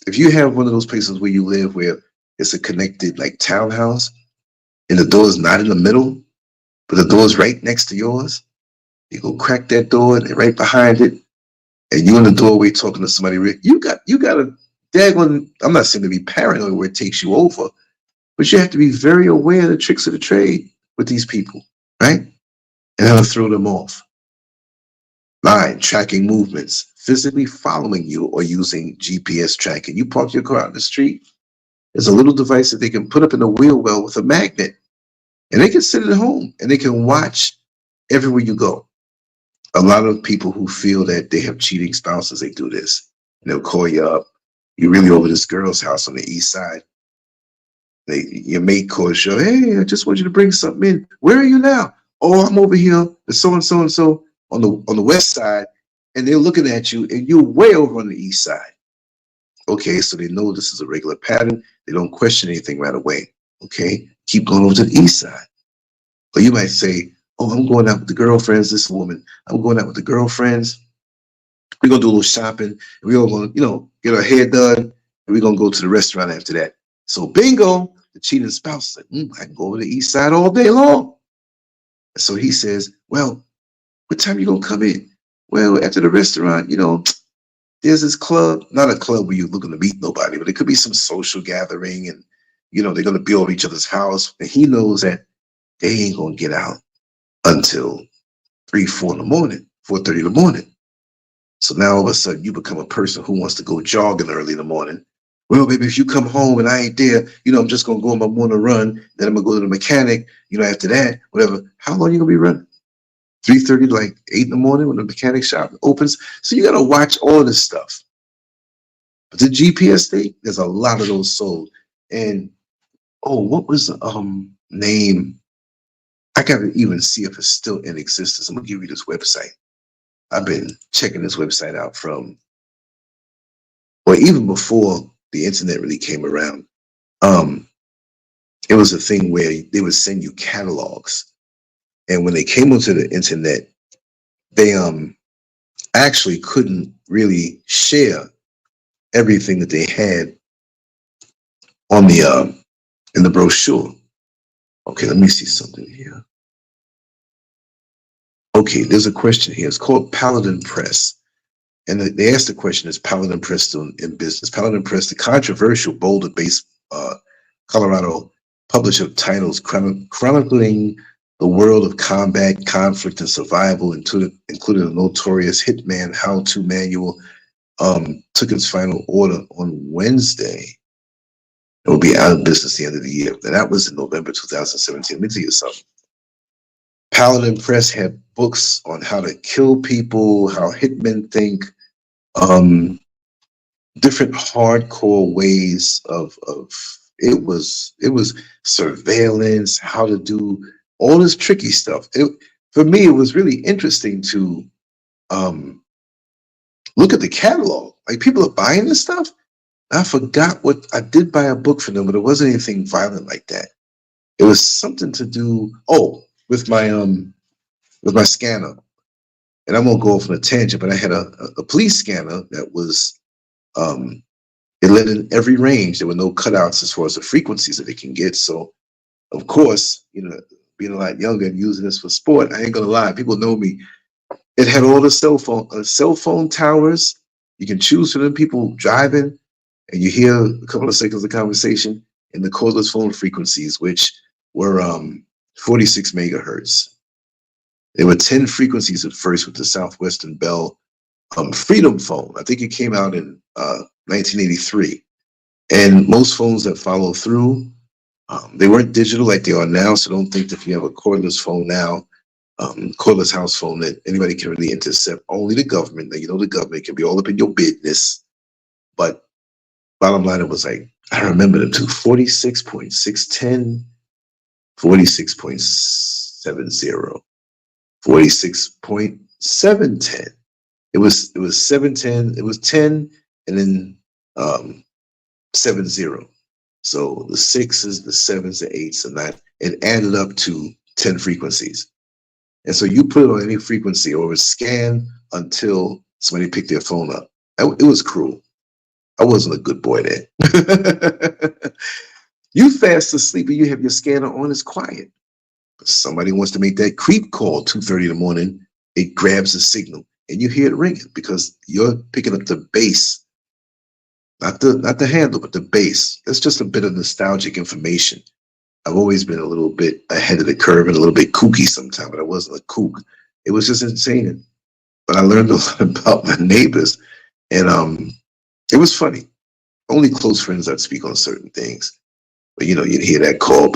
If you have one of those places where you live where it's a connected like townhouse and the door is not in the middle, but the door is right next to yours, you go crack that door and right behind it, and you in the doorway talking to somebody. You got a daggone, I'm not saying to be paranoid where it takes you over, but you have to be very aware of the tricks of the trade with these people, right? And how to throw them off. 9, tracking movements, physically following you or using GPS tracking. You park your car out in the street, there's a little device that they can put up in the wheel well with a magnet, and they can sit at home and they can watch everywhere you go. A lot of people who feel that they have cheating spouses, they do this. And they'll call you up. You're really over this girl's house on the east side. Your mate calls you, hey, I just want you to bring something in. Where are you now? Oh, I'm over here, so and so and so on the west side, and they're looking at you, and you're way over on the east side. Okay, so they know this is a regular pattern. They don't question anything right away. Okay, keep going over to the east side. Or you might say, oh, I'm going out with the girlfriends, this woman. I'm going out with the girlfriends. We're going to do a little shopping. And we're all going to, get our hair done. And we're going to go to the restaurant after that. So bingo, the cheating spouse is like, I can go over to the east side all day long. And so he says, well, what time are you going to come in? Well, after the restaurant, there's this club, not a club where you're looking to meet nobody, but it could be some social gathering. And, they're going to be over each other's house. And he knows that they ain't going to get out until 3-4 in the morning, 4:30 in the morning. So now all of a sudden you become a person who wants to go jogging early in the morning. Well, baby, if you come home and I ain't there, I'm just going to go on my morning run. Then I'm going to go to the mechanic, after that, whatever. How long are you going to be running? 3:30 to like 8 in the morning when the mechanic shop opens. So you got to watch all of this stuff. But the GPS thing, there's a lot of those sold. And, what was the name? I got to even see if it's still in existence. I'm going to give you this website. I've been checking this website out from, even before the internet really came around. It was a thing where they would send you catalogs. And when they came onto the internet, they actually couldn't really share everything that they had on the in the brochure. Okay, let me see something here. Okay, there's a question here. It's called Paladin Press. And they asked the question, is Paladin Press still in business? Paladin Press, the controversial Boulder-based Colorado publisher of titles chronicling the world of combat, conflict, and survival, including a notorious hitman how-to manual, took its final order on Wednesday. It will be out of business at the end of the year. And that was in November 2017. Let me tell you something. Paladin Press had books on how to kill people, how hitmen think, different hardcore ways of it was surveillance, how to do all this tricky stuff. For me, it was really interesting to look at the catalog. Like, people are buying this stuff. I forgot what I did. Buy a book for them, but it wasn't anything violent like that. It was something to do, with my scanner. And I won't go off on a tangent, but I had a police scanner that was, it let in every range. There were no cutouts as far as the frequencies that it can get. So, of course, being a lot younger and using this for sport, I ain't gonna lie, people know me. It had all the cell phone towers. You can choose for them, people driving, and you hear a couple of seconds of conversation, and the cordless phone frequencies, which were 46 megahertz. There were 10 frequencies at first with the Southwestern Bell Freedom phone. I think it came out in 1983. And most phones that follow through, they weren't digital like they are now. So don't think that if you have a cordless phone now, cordless house phone, that anybody can really intercept. Only the government. Now, the government can be all up in your business. But bottom line, it was like, I remember them too, 46.610, 46.70. 46.710. It was 710. It was 10 and then 70. So the 6s, the 7s, the 8s, and that, it added up to 10 frequencies. And so you put it on any frequency or it would scan until somebody picked their phone up. It was cruel. I wasn't a good boy then. You fast asleep and you have your scanner on, it's quiet. Somebody wants to make that creep call 2:30 in the morning, it grabs the signal and you hear it ringing because you're picking up the bass, not the handle, but the bass. That's just a bit of nostalgic information. I've always been a little bit ahead of the curve and a little bit kooky sometimes, but I wasn't a kook. It was just insane. But I learned a lot about my neighbors, and it was funny. Only close friends I'd speak on certain things. But you'd hear that call.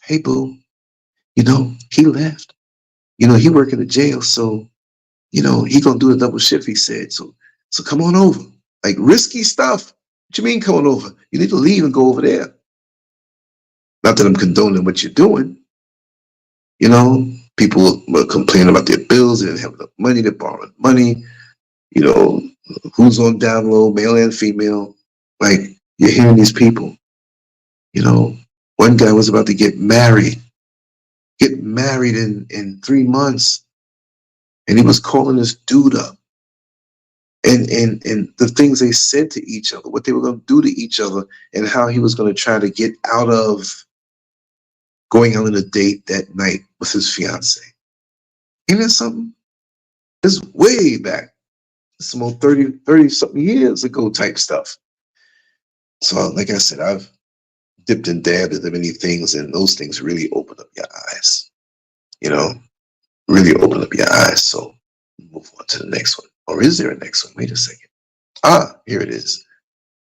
Hey, boo, he left. He work in the jail, so, he gonna do a double shift, he said. So come on over. Like, risky stuff. What you mean coming over? You need to leave and go over there. Not that I'm condoning what you're doing. People were complaining about their bills. They didn't have enough money. They borrowed money. Who's on down low, male and female. Like, you're hearing these people. One guy was about to get married in 3 months. And he was calling this dude up. And the things they said to each other, what they were going to do to each other, and how he was going to try to get out of going out on a date that night with his fiance. Ain't that something? It's way back. Some old 30 something years ago type stuff. So, like I said, I've dipped and dabbed into many things, and those things really open up your eyes. Really open up your eyes. So move on to the next one. Or is there a next one? Wait a second. Here it is.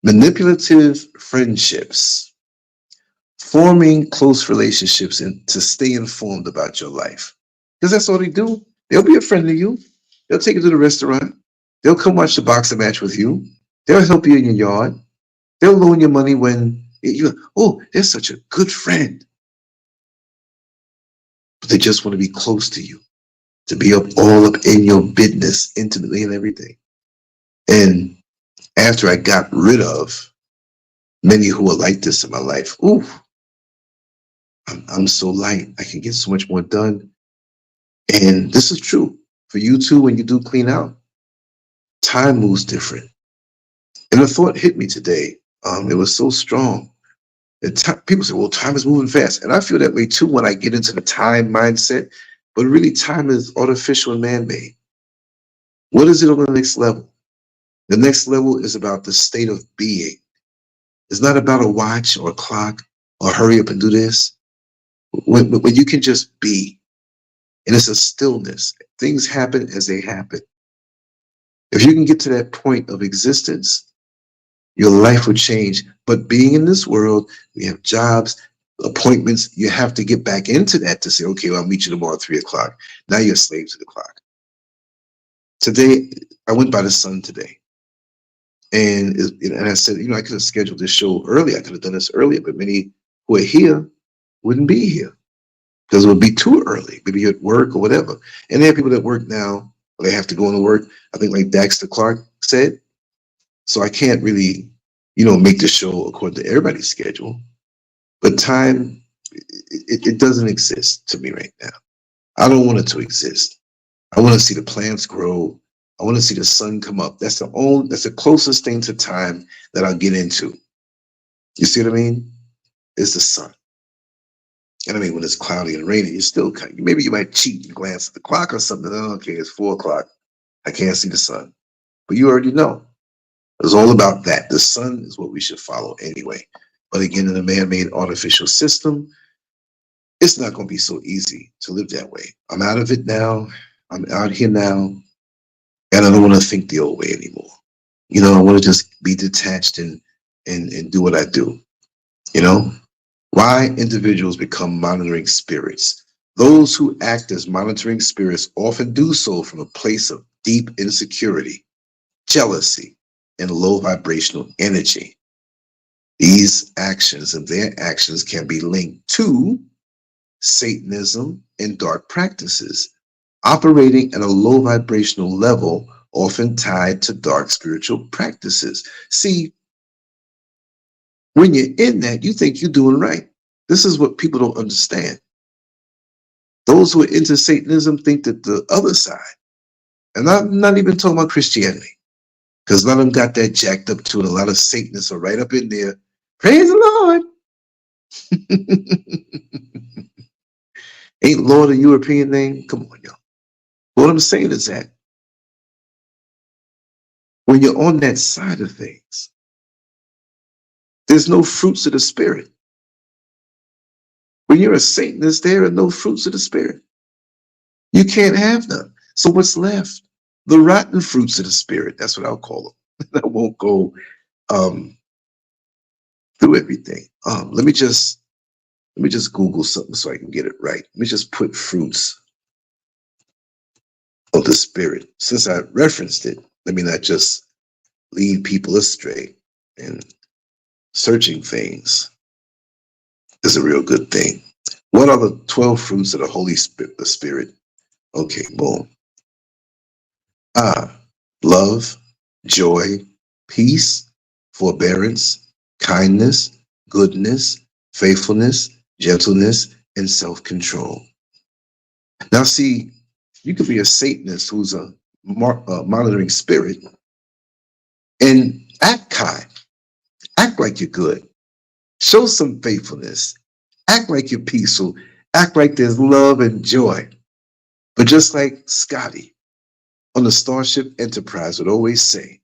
Manipulative friendships. Forming close relationships and to stay informed about your life. Because that's all they do. They'll be a friend to you. They'll take you to the restaurant. They'll come watch the boxing match with you. They'll help you in your yard. They'll loan you money when they're such a good friend. But they just want to be close to you, to be all up in your business intimately and everything. And after I got rid of many who were like this in my life, I'm so light. I can get so much more done. And this is true for you too. When you do clean out, time moves different. And a thought hit me today. It was so strong. People say, well, time is moving fast. And I feel that way too when I get into the time mindset. But really, time is artificial and man-made. What is it on the next level? The next level is about the state of being. It's not about a watch or a clock or hurry up and do this. When you can just be. And it's a stillness. Things happen as they happen. If you can get to that point of existence, your life would change. But being in this world, we have jobs, appointments. You have to get back into that to say, okay, well, I'll meet you tomorrow at 3 o'clock. Now you're a slave to the clock. Today, I went by the sun today. And I said, I could have scheduled this show early. I could have done this earlier, but many who are here wouldn't be here because it would be too early. Maybe you're at work or whatever. And there are people that work now They have to go into work. I think like Daxter Clark said. So I can't really, make the show according to everybody's schedule. But time, it doesn't exist to me right now. I don't want it to exist. I want to see the plants grow. I want to see the sun come up. That's the closest thing to time that I'll get into. You see what I mean? It's the sun. And I mean, when it's cloudy and rainy, you still maybe you might cheat and glance at the clock or something. Oh, okay, it's 4 o'clock. I can't see the sun. But you already know. It's all about that. The sun is what we should follow anyway. But again, in a man-made artificial system, it's not going to be so easy to live that way. I'm out of it now. I'm out here now. And I don't want to think the old way anymore. I want to just be detached and do what I do. Why individuals become monitoring spirits. Those who act as monitoring spirits often do so from a place of deep insecurity, jealousy, and low vibrational energy. These actions and their actions can be linked to Satanism and dark practices, operating at a low vibrational level, often tied to dark spiritual practices. See, when you're in that, you think you're doing right. This is what people don't understand. Those who are into Satanism think that the other side, and I'm not even talking about Christianity, because a lot of them got that jacked up too, and a lot of Satanists are right up in there. Praise the Lord. Ain't Lord a European name? Come on, y'all. What I'm saying is that when you're on that side of things, there's no fruits of the Spirit. When you're a Satanist, there are no fruits of the Spirit. You can't have none. So what's left? The rotten fruits of the Spirit. That's what I'll call them. I won't go through everything. Let me just Google something so I can get it right. Let me just put fruits of the Spirit. Since I referenced it, let me not just lead people astray. And searching things is a real good thing. What are the 12 fruits of the Holy Spirit? The Spirit. Okay, boom. Love, joy, peace, forbearance, kindness, goodness, faithfulness, gentleness, and self-control. Now, see, you could be a Satanist who's a monitoring spirit and act kind, act like you're good, show some faithfulness, act like you're peaceful, act like there's love and joy. But just like Scotty on the Starship Enterprise would always say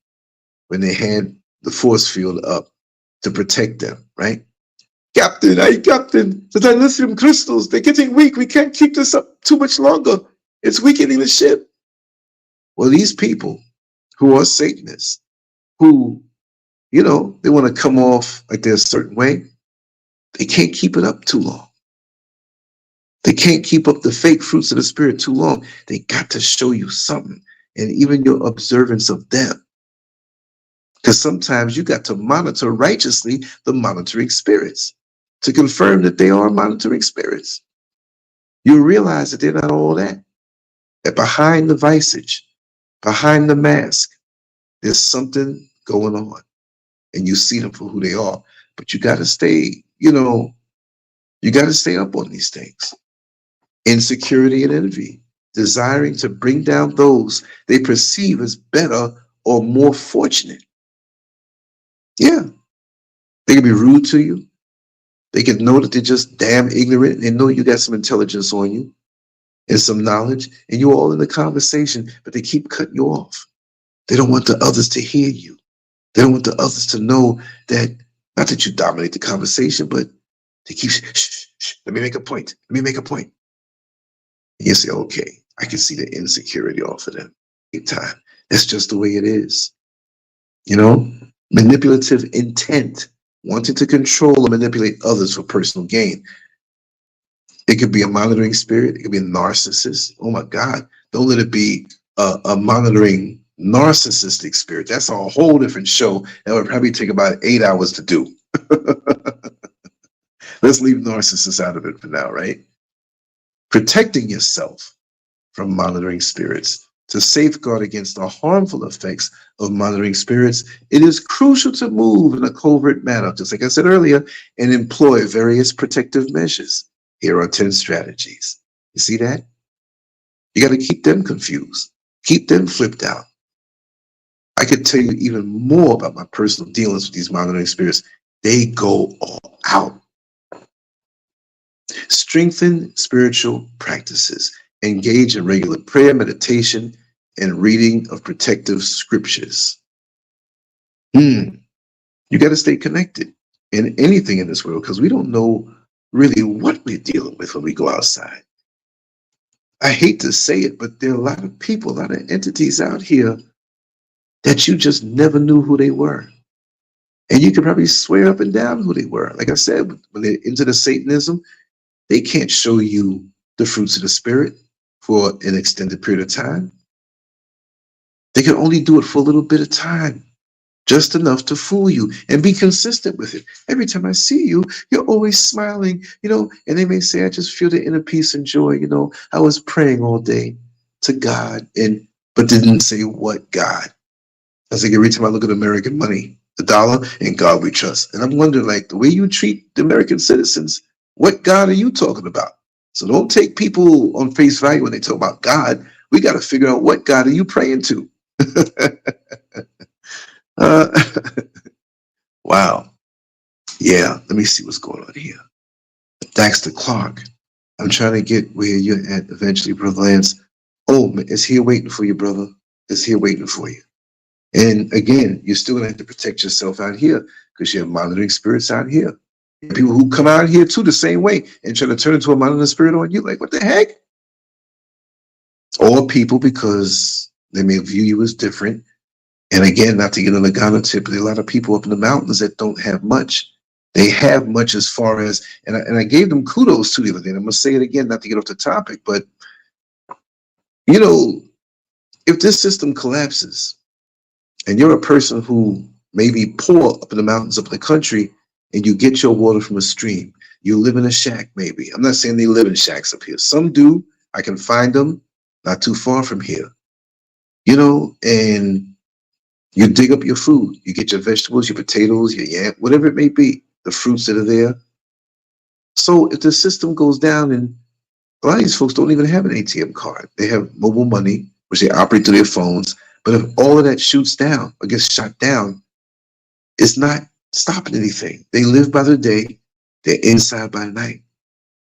when they had the force field up to protect them, right? Captain, the dilithium crystals, they're getting weak. We can't keep this up too much longer. It's weakening the ship. Well, these people who are Satanists, who, they want to come off like they're a certain way, they can't keep it up too long. They can't keep up the fake fruits of the Spirit too long. They got to show you something, and even your observance of them. Because sometimes you got to monitor righteously the monitoring spirits to confirm that they are monitoring spirits. You realize that they're not all that. That behind the visage, behind the mask, there's something going on. And you see them for who they are. But you got to stay, you got to stay up on these things. Insecurity and envy, desiring to bring down those they perceive as better or more fortunate. Yeah. They can be rude to you. They can know that they're just damn ignorant. They know you got some intelligence on you and some knowledge, and you're all in the conversation, but they keep cutting you off. They don't want the others to hear you. They don't want the others to know that, not that you dominate the conversation, but they keep, shh, let me make a point. Let me make a point. And you say, okay, I can see the insecurity off of them. Time. That's just the way it is. Manipulative intent, wanting to control or manipulate others for personal gain. It could be a monitoring spirit. It could be a narcissist. Oh my God. Don't let it be a monitoring narcissistic spirit. That's a whole different show. That would probably take about 8 hours to do. Let's leave narcissists out of it for now, right? Protecting yourself from monitoring spirits To safeguard against the harmful effects of monitoring spirits, it is crucial to move in a covert manner, just like I said earlier, and employ various protective measures. Here are 10 strategies. You see that? You got to keep them confused, keep them flipped out. I could tell you even more about my personal dealings with these monitoring spirits. They go all out. Strengthen spiritual practices. Engage in regular prayer, meditation, and reading of protective scriptures. You got to stay connected in anything in this world because we don't know really what we're dealing with when we go outside. I hate to say it, but there are a lot of people, a lot of entities out here that you just never knew who they were. And you could probably swear up and down who they were. Like I said, when they're into the Satanism, they can't show you the fruits of the spirit for an extended period of time. They can only do it for a little bit of time, just enough to fool you and be consistent with it. Every time I see you, you're always smiling, and they may say, I just feel the inner peace and joy. I was praying all day to God, but didn't say what God. I think every time I look at American money, the dollar, and God we trust. And I'm wondering, like, the way you treat the American citizens, what God are you talking about? So don't take people on face value when they talk about God. We got to figure out what God are you praying to? Wow. Yeah, let me see what's going on here. Dexter Clark. I'm trying to get where you're at eventually, Brother Lance. Oh, it's here waiting for you, brother. It's here waiting for you. And again, you're still going to have to protect yourself out here because you have monitoring spirits out here. People who come out here too the same way and try to turn into a monitoring spirit on you. Like, what the heck? Or people because they may view you as different. And again, not to get on the Ghana tip, but there are a lot of people up in the mountains that don't have much. They have much as far as, and I gave them kudos to the other day. I'm going to say it again, not to get off the topic, but, if this system collapses and you're a person who may be poor up in the mountains up in the country and you get your water from a stream, you live in a shack maybe. I'm not saying they live in shacks up here. Some do. I can find them not too far from here, and you dig up your food. You get your vegetables, your potatoes, your yam, whatever it may be, the fruits that are there. So if the system goes down, and a lot of these folks don't even have an ATM card. They have mobile money, which they operate through their phones. But if all of that shoots down or gets shot down, it's not stopping anything. They live by the day. They're inside by the night.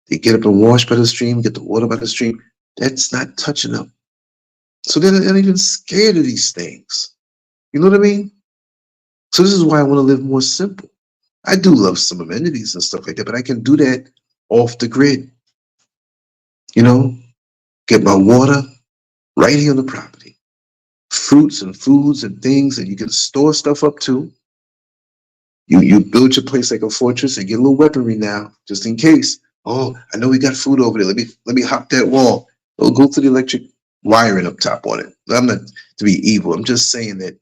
They get up and wash by the stream, get the water by the stream. That's not touching them. So they're not even scared of these things. You know what I mean? So this is why I want to live more simple. I do love some amenities and stuff like that, but I can do that off the grid. Get my water right here on the property. Fruits and foods and things that you can store stuff up to. You build your place like a fortress and get a little weaponry now, just in case. Oh, I know we got food over there. Let me hop that wall. Or go through the electric wiring up top on it. I'm not to be evil. I'm just saying that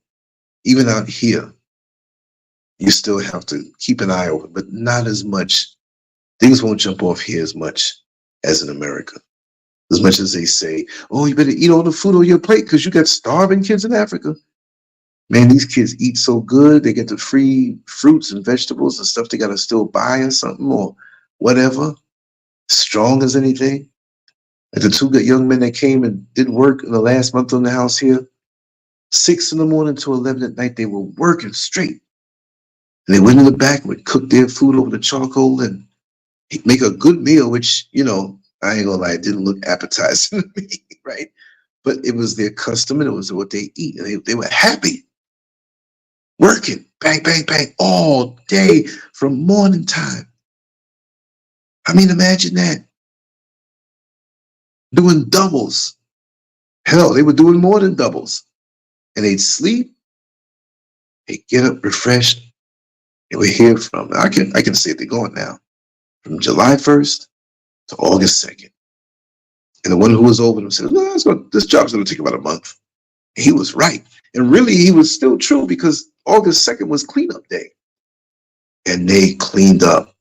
even out here, you still have to keep an eye open, but not as much. Things won't jump off here as much as in America. As much as they say, oh, you better eat all the food on your plate because you got starving kids in Africa. Man, these kids eat so good. They get the free fruits and vegetables and stuff they got to still buy or something or whatever. Strong as anything. Like the two good young men that came and did work in the last month on the house here, 6 in the morning to 11 at night, they were working straight. And they went in the back and would cook their food over the charcoal and make a good meal, which, I ain't gonna lie, it didn't look appetizing to me, right? But it was their custom and it was what they eat. And they were happy. Working, bang, bang, bang, all day from morning time. I mean, imagine that. Doing doubles. Hell, they were doing more than doubles. And they'd sleep, they'd get up refreshed, and we hear from, I can say they're going now, from July 1st to August 2nd. And the one who was over them said, no, this job's going to take about a month. And he was right. And really, he was still true because August 2nd was cleanup day. And they cleaned up.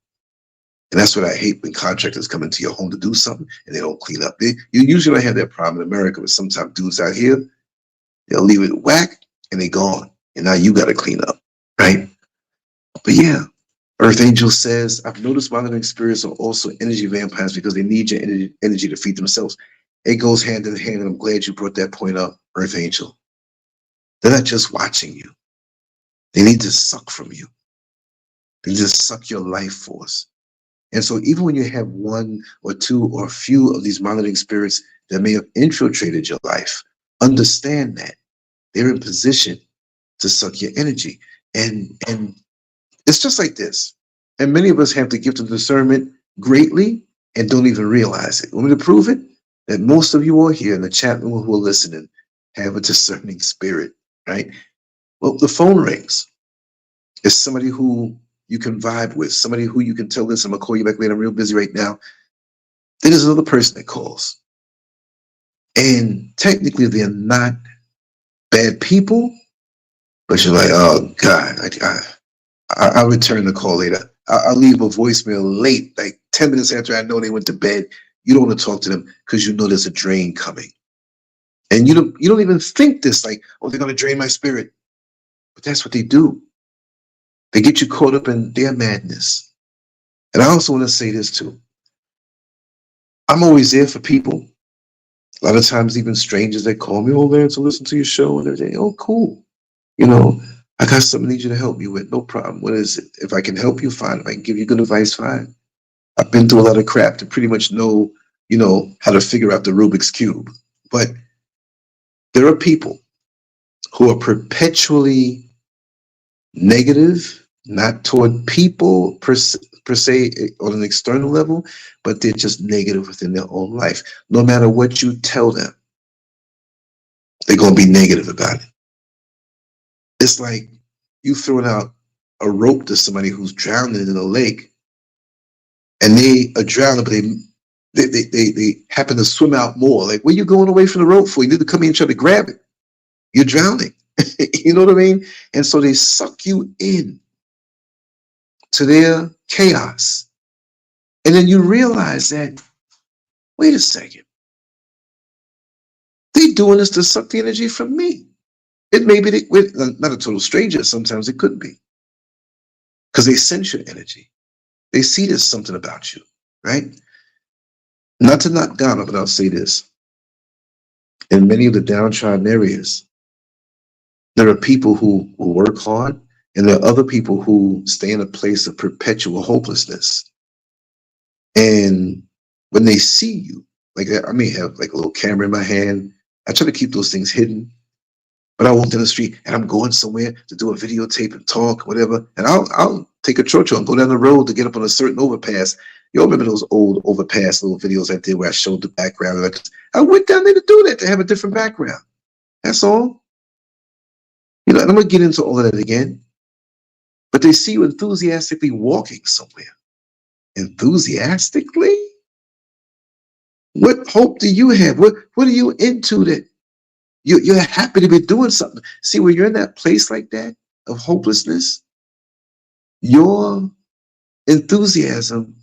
And that's what I hate when contractors come into your home to do something and they don't clean up. You usually don't have that problem in America, but sometimes dudes out here, they'll leave it whack and they gone. And now you got to clean up, right? But yeah, Earth Angel says, I've noticed monitoring spirits are also energy vampires because they need your energy to feed themselves. It goes hand in hand, and I'm glad you brought that point up, Earth Angel. They're not just watching you. They need to suck from you. They just suck your life force. And so even when you have one or two or a few of these monitoring spirits that may have infiltrated your life, understand that they're in position to suck your energy. And it's just like this. And many of us have the gift of discernment greatly and don't even realize it. Want me to prove it? That most of you all here in the chat room who are listening have a discerning spirit, right? Well, the phone rings. It's somebody who you can vibe with, somebody who you can tell, listen, I'm gonna call you back later, I'm real busy right now. Then there's another person that calls. And technically they're not bad people, but you're like, oh God, I'll return the call later. I'll leave a voicemail late, like 10 minutes after I know they went to bed. You don't want to talk to them because you know there's a drain coming. And you don't even think this, like, oh, they're gonna drain my spirit. But that's what they do. They get you caught up in their madness. And I also want to say this too. I'm always there for people. A lot of times, even strangers that call me, oh, there to listen to your show and everything. Oh, cool. You know, I got something I need you to help me with. No problem. What is it? If I can help you, fine. If I can give you good advice, fine. I've been through a lot of crap to pretty much know, how to figure out the Rubik's Cube. But there are people who are perpetually negative, not toward people per se on an external level, but they're just negative within their own life. No matter what you tell them, they're going to be negative about it. It's like you throwing out a rope to somebody who's drowning in a lake, and they are drowning, but they happen to swim out more. Like, where you going away from the rope for? You need to come in and try to grab it. You're drowning. You know what I mean? And so they suck you in to their chaos. And then you realize that, wait a second, they're doing this to suck the energy from me. It may be not a total stranger, sometimes it could be. Because they sense your energy. They see there's something about you, right? Not to knock down, but I'll say this. In many of the downtrodden areas, there are people who work hard, and there are other people who stay in a place of perpetual hopelessness. And when they see you, like I may have like a little camera in my hand. I try to keep those things hidden. But I walk down the street and I'm going somewhere to do a videotape and talk, whatever. And I'll take a church and go down the road to get up on a certain overpass. You all remember those old overpass little videos I did where I showed the background? I went down there to do that, to have a different background. That's all. And I'm going to get into all of that again. But they see you enthusiastically walking somewhere. Enthusiastically? What hope do you have? What are you into that you're happy to be doing something? See, when you're in that place like that of hopelessness, your enthusiasm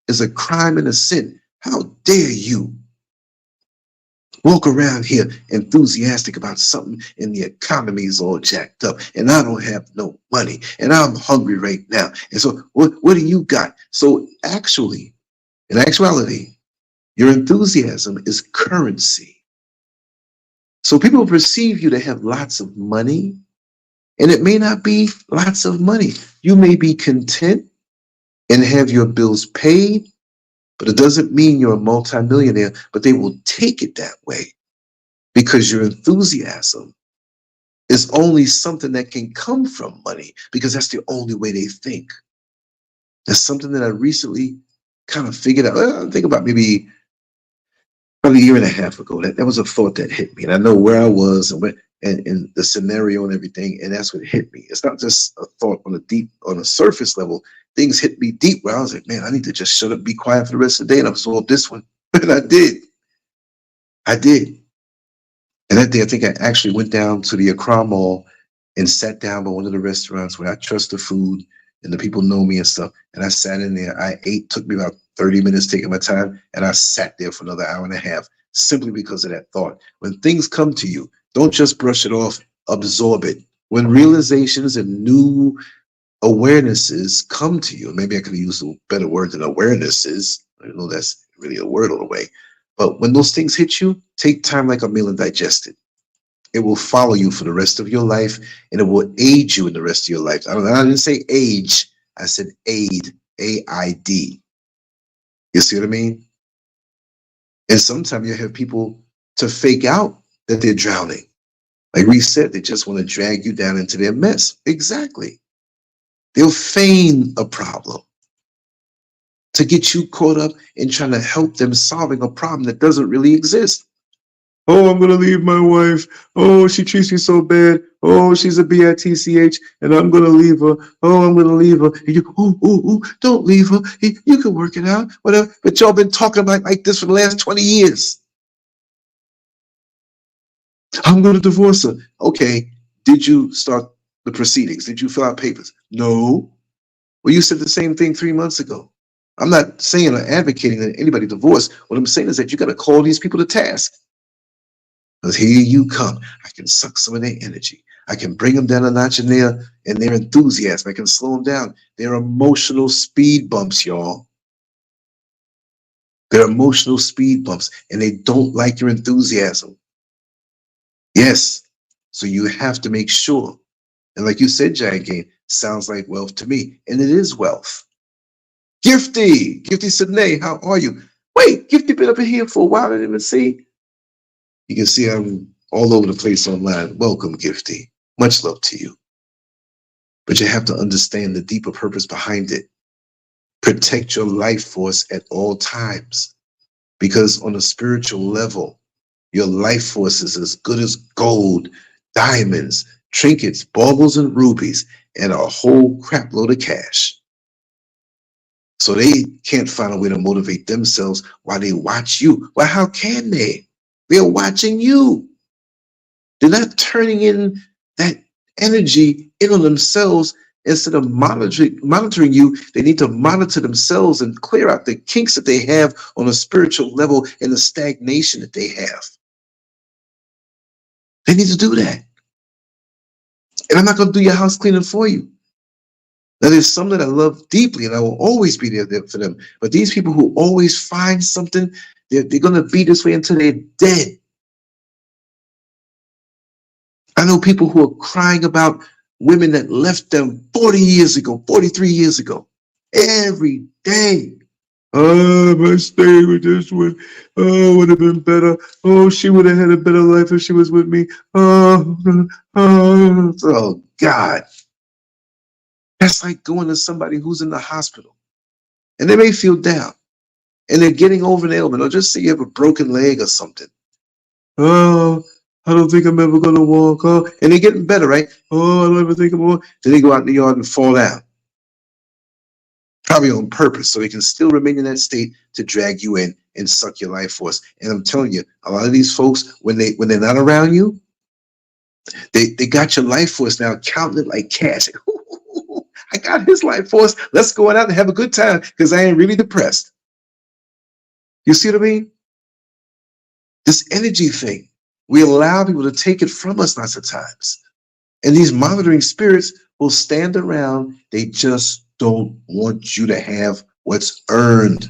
is a crime and a sin. How dare you walk around here enthusiastic about something and the economy is all jacked up and I don't have no money and I'm hungry right now. And so what do you got? So actually, in actuality, your enthusiasm is currency. So people perceive you to have lots of money, and it may not be lots of money. You may be content and have your bills paid, but it doesn't mean you're a multimillionaire, but they will take it that way because your enthusiasm is only something that can come from money because that's the only way they think. That's something that I recently kind of figured out. I think about maybe probably a year and a half ago. That was a thought that hit me. And I know where I was and the scenario and everything, and that's what hit me. It's not just a thought on a surface level. Things hit me deep where I was like, man, I need to just shut up, be quiet for the rest of the day and absorb this one. And I did. And that day, I think I actually went down to the Accra Mall and sat down by one of the restaurants where I trust the food. and the people know me and stuff. And I sat in there. I ate. Took me about 30 minutes taking my time, and I sat there for another hour and a half simply because of that thought. When things come to you, don't just brush it off. Absorb it. When realizations and new awarenesses come to you, maybe I could use a better word than awarenesses. I know that's really a word all the way. But when those things hit you, take time like a meal and digest it. It will follow you for the rest of your life, and it will aid you in the rest of your life. I didn't say age. I said aid, A-I-D. You see what I mean? And sometimes you have people to fake out that they're drowning. Like we said, they just want to drag you down into their mess. Exactly. They'll feign a problem to get you caught up in trying to help them solving a problem that doesn't really exist. Oh, I'm going to leave my wife. Oh, she treats me so bad. Oh, she's a bitch, and I'm going to leave her. Oh, I'm going to leave her. And you, don't leave her. You can work it out, whatever. But y'all been talking about like this for the last 20 years. I'm going to divorce her. Okay, did you start the proceedings? Did you fill out papers? No. Well, you said the same thing 3 months ago. I'm not saying or advocating that anybody divorce. What I'm saying is that you got to call these people to task. Because here you come. I can suck some of their energy. I can bring them down a notch in their enthusiasm. I can slow them down. They're emotional speed bumps, y'all. They're emotional speed bumps, and they don't like your enthusiasm. Yes. So you have to make sure. And like you said, Giant Game, sounds like wealth to me. And it is wealth. Gifty said, "Nay, how are you?" Wait, Gifty been up in here for a while. I didn't even see. You can see I'm all over the place online. Welcome, Gifty. Much love to you. But you have to understand the deeper purpose behind it. Protect your life force at all times. Because on a spiritual level, your life force is as good as gold, diamonds, trinkets, baubles, and rubies, and a whole crap load of cash. So they can't find a way to motivate themselves while they watch you. Well, how can they? They're watching you. They're not turning in that energy in on themselves. Instead of monitoring you, they need to monitor themselves and clear out the kinks that they have on a spiritual level and the stagnation that they have. They need to do that. And I'm not going to do your house cleaning for you. Now, there's some that I love deeply, and I will always be there for them. But these people who always find something, they're going to be this way until they're dead. I know people who are crying about women that left them 40 years ago, 43 years ago, every day. Oh, if I stayed with this one, oh, it would have been better. Oh, she would have had a better life if she was with me. Oh, God. That's like going to somebody who's in the hospital, and they may feel down, and they're getting over an ailment, or just say you have a broken leg or something. Oh, I don't think I'm ever going to walk. Oh, and they're getting better, right? Oh, I don't ever think I'm going to walk. Then they go out in the yard and fall down. Probably on purpose, so they can still remain in that state to drag you in and suck your life force. And I'm telling you, a lot of these folks, when they're not around you, they got your life force now counting it like cash. I got his life force. Let's go out and have a good time because I ain't really depressed. You see what I mean? This energy thing, we allow people to take it from us lots of times. And these monitoring spirits will stand around. They just don't want you to have what's earned.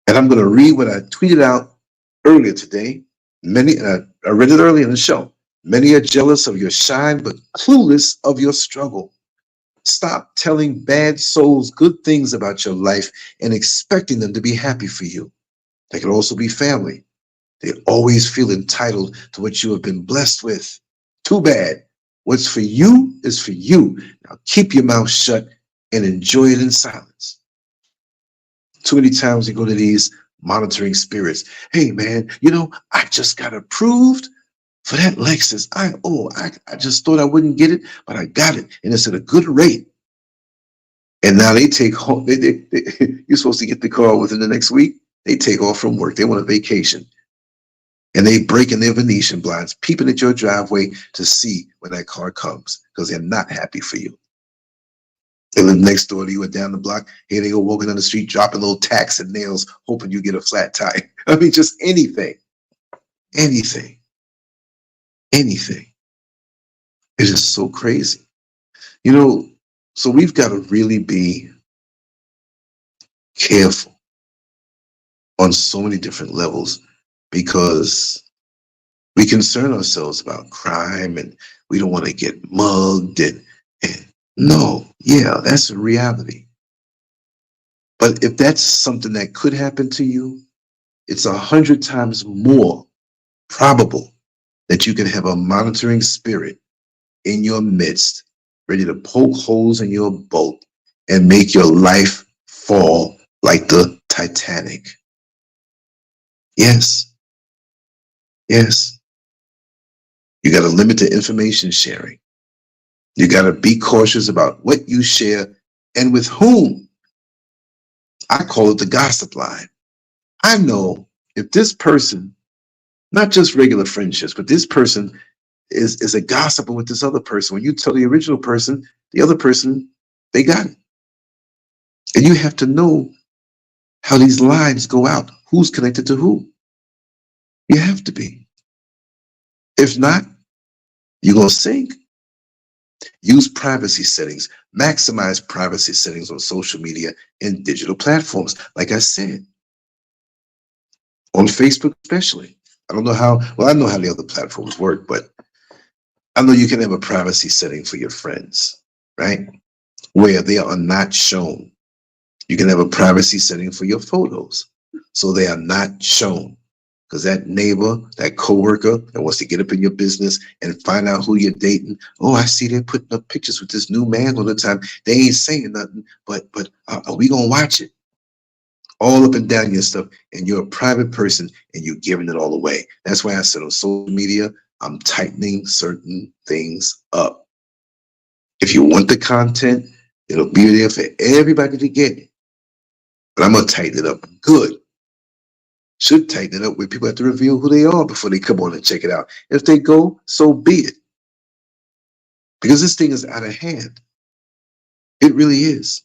And I'm going to read what I tweeted out earlier today. I read it earlier in the show. Many are jealous of your shine, but clueless of your struggle. Stop telling bad souls good things about your life and expecting them to be happy for you. They can also be family. They always feel entitled to what you have been blessed with. Too bad. What's for you is for you. Now keep your mouth shut and enjoy it in silence. Too many times we go to these monitoring spirits. Hey, man, I just got approved for that Lexus. I just thought I wouldn't get it, but I got it, and it's at a good rate. And now they take home. You're supposed to get the car within the next week. They take off from work. They want a vacation, and they break in their Venetian blinds, peeping at your driveway to see when that car comes because they're not happy for you. They live next door to you or down the block. Here they go walking down the street, dropping little tacks and nails, hoping you get a flat tire. I mean, just anything. Anything. Anything. It's just so crazy. You know, so we've got to really be careful on so many different levels, because we concern ourselves about crime and we don't want to get mugged. And no, yeah, that's a reality. But if that's something that could happen to you, it's 100 times more probable that you can have a monitoring spirit in your midst, ready to poke holes in your boat and make your life fall like the Titanic. Yes. Yes. You got to limit the information sharing. You got to be cautious about what you share and with whom. I call it the gossip line. I know if this person, not just regular friendships, but this person is a gossiper with this other person. When you tell the original person, the other person, they got it. And you have to know how these lines go out. Who's connected to who? You have to be. If not, you're going to sink. Use privacy settings. Maximize privacy settings on social media and digital platforms. Like I said, on Facebook especially. I don't know how, well, I know how the other platforms work, but I know you can have a privacy setting for your friends, right? Where they are not shown. You can have a privacy setting for your photos, so they are not shown. Because that neighbor, that coworker that wants to get up in your business and find out who you're dating, oh, I see they're putting up pictures with this new man all the time. They ain't saying nothing, but are we gonna watch it? All up and down your stuff, and you're a private person and you're giving it all away. That's why I said on social media, I'm tightening certain things up. If you want the content, it'll be there for everybody to get it. But I'm gonna tighten it up good. Should tighten it up where people have to reveal who they are before they come on and check it out. If they go, so be it. Because this thing is out of hand. It really is.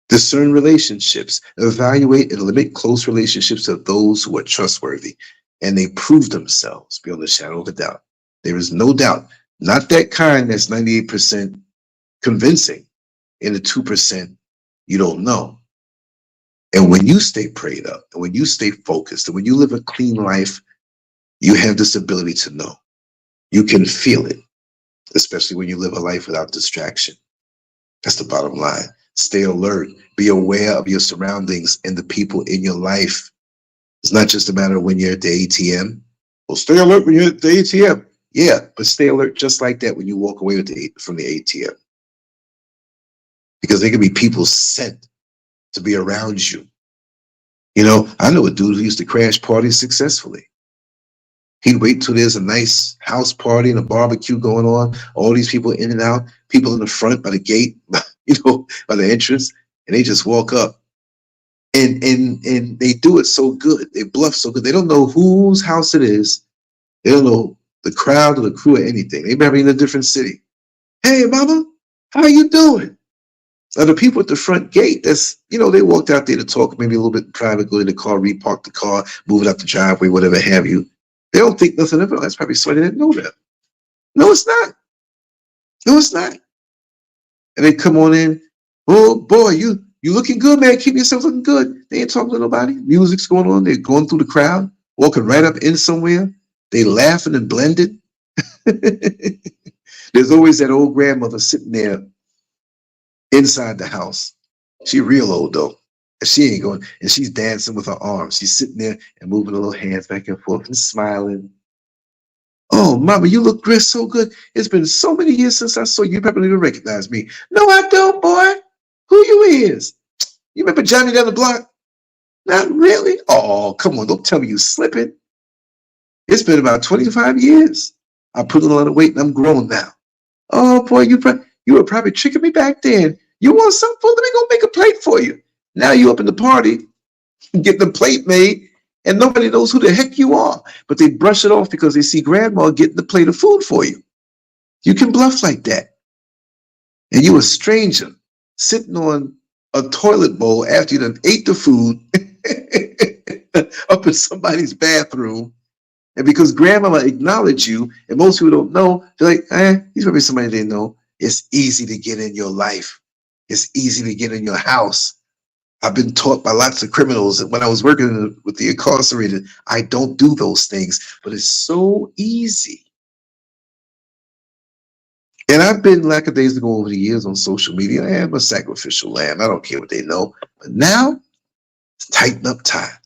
Discern relationships. Evaluate and limit close relationships to those who are trustworthy and they prove themselves beyond the shadow of a doubt. There is no doubt. Not that kind that's 98% convincing and the 2% you don't know. And when you stay prayed up, and when you stay focused, and when you live a clean life, you have this ability to know. You can feel it, especially when you live a life without distraction. That's the bottom line. Stay alert. Be aware of your surroundings and the people in your life. It's not just a matter of when you're at the ATM. Well, stay alert when you're at the ATM. Yeah, but stay alert just like that when you walk away from the ATM. Because there can be people sent to be around you. You know, I know a dude who used to crash parties successfully. He'd wait till there's a nice house party and a barbecue going on, all these people in and out, people in the front by the gate, you know, by the entrance, and they just walk up. And they do it so good. They bluff so good. They don't know whose house it is. They don't know the crowd or the crew or anything. They may be in a different city. Hey, mama, how you doing? Now, the people at the front gate, that's, you know, they walked out there to talk, maybe a little bit private, go in the car, repark the car, move it up the driveway, whatever have you. They don't think nothing of it. That's probably somebody that didn't know them. No, it's not. No, it's not. And they come on in. Oh, boy, you looking good, man. Keep yourself looking good. They ain't talking to nobody. Music's going on. They're going through the crowd, walking right up in somewhere. They laughing and blending. There's always that old grandmother sitting there inside the house. She real old though. She ain't going, and she's dancing with her arms. She's sitting there and moving her little hands back and forth and smiling. Oh, mama, you look great, so good. It's been so many years since I saw you. You probably don't recognize me. No, I don't, boy. Who you is? You remember Johnny down the block? Not really. Oh, come on, don't tell me you slipping. It's been about 25 years. I put a lot of weight and I'm grown now. Oh, boy, you were probably tricking me back then. You want some food? Let me go make a plate for you. Now you up in the party, get the plate made, and nobody knows who the heck you are. But they brush it off because they see grandma getting the plate of food for you. You can bluff like that. and you a stranger sitting on a toilet bowl after you done ate the food up in somebody's bathroom. And because grandmama acknowledged you, and most people don't know, they're like, he's probably somebody they know. It's easy to get in your life. It's easy to get in your house. I've been taught by lots of criminals that when I was working with the incarcerated, I don't do those things, but it's so easy. And I've been lackadaisical over the years on social media. I am a sacrificial lamb. I don't care what they know. But now, tighten up time.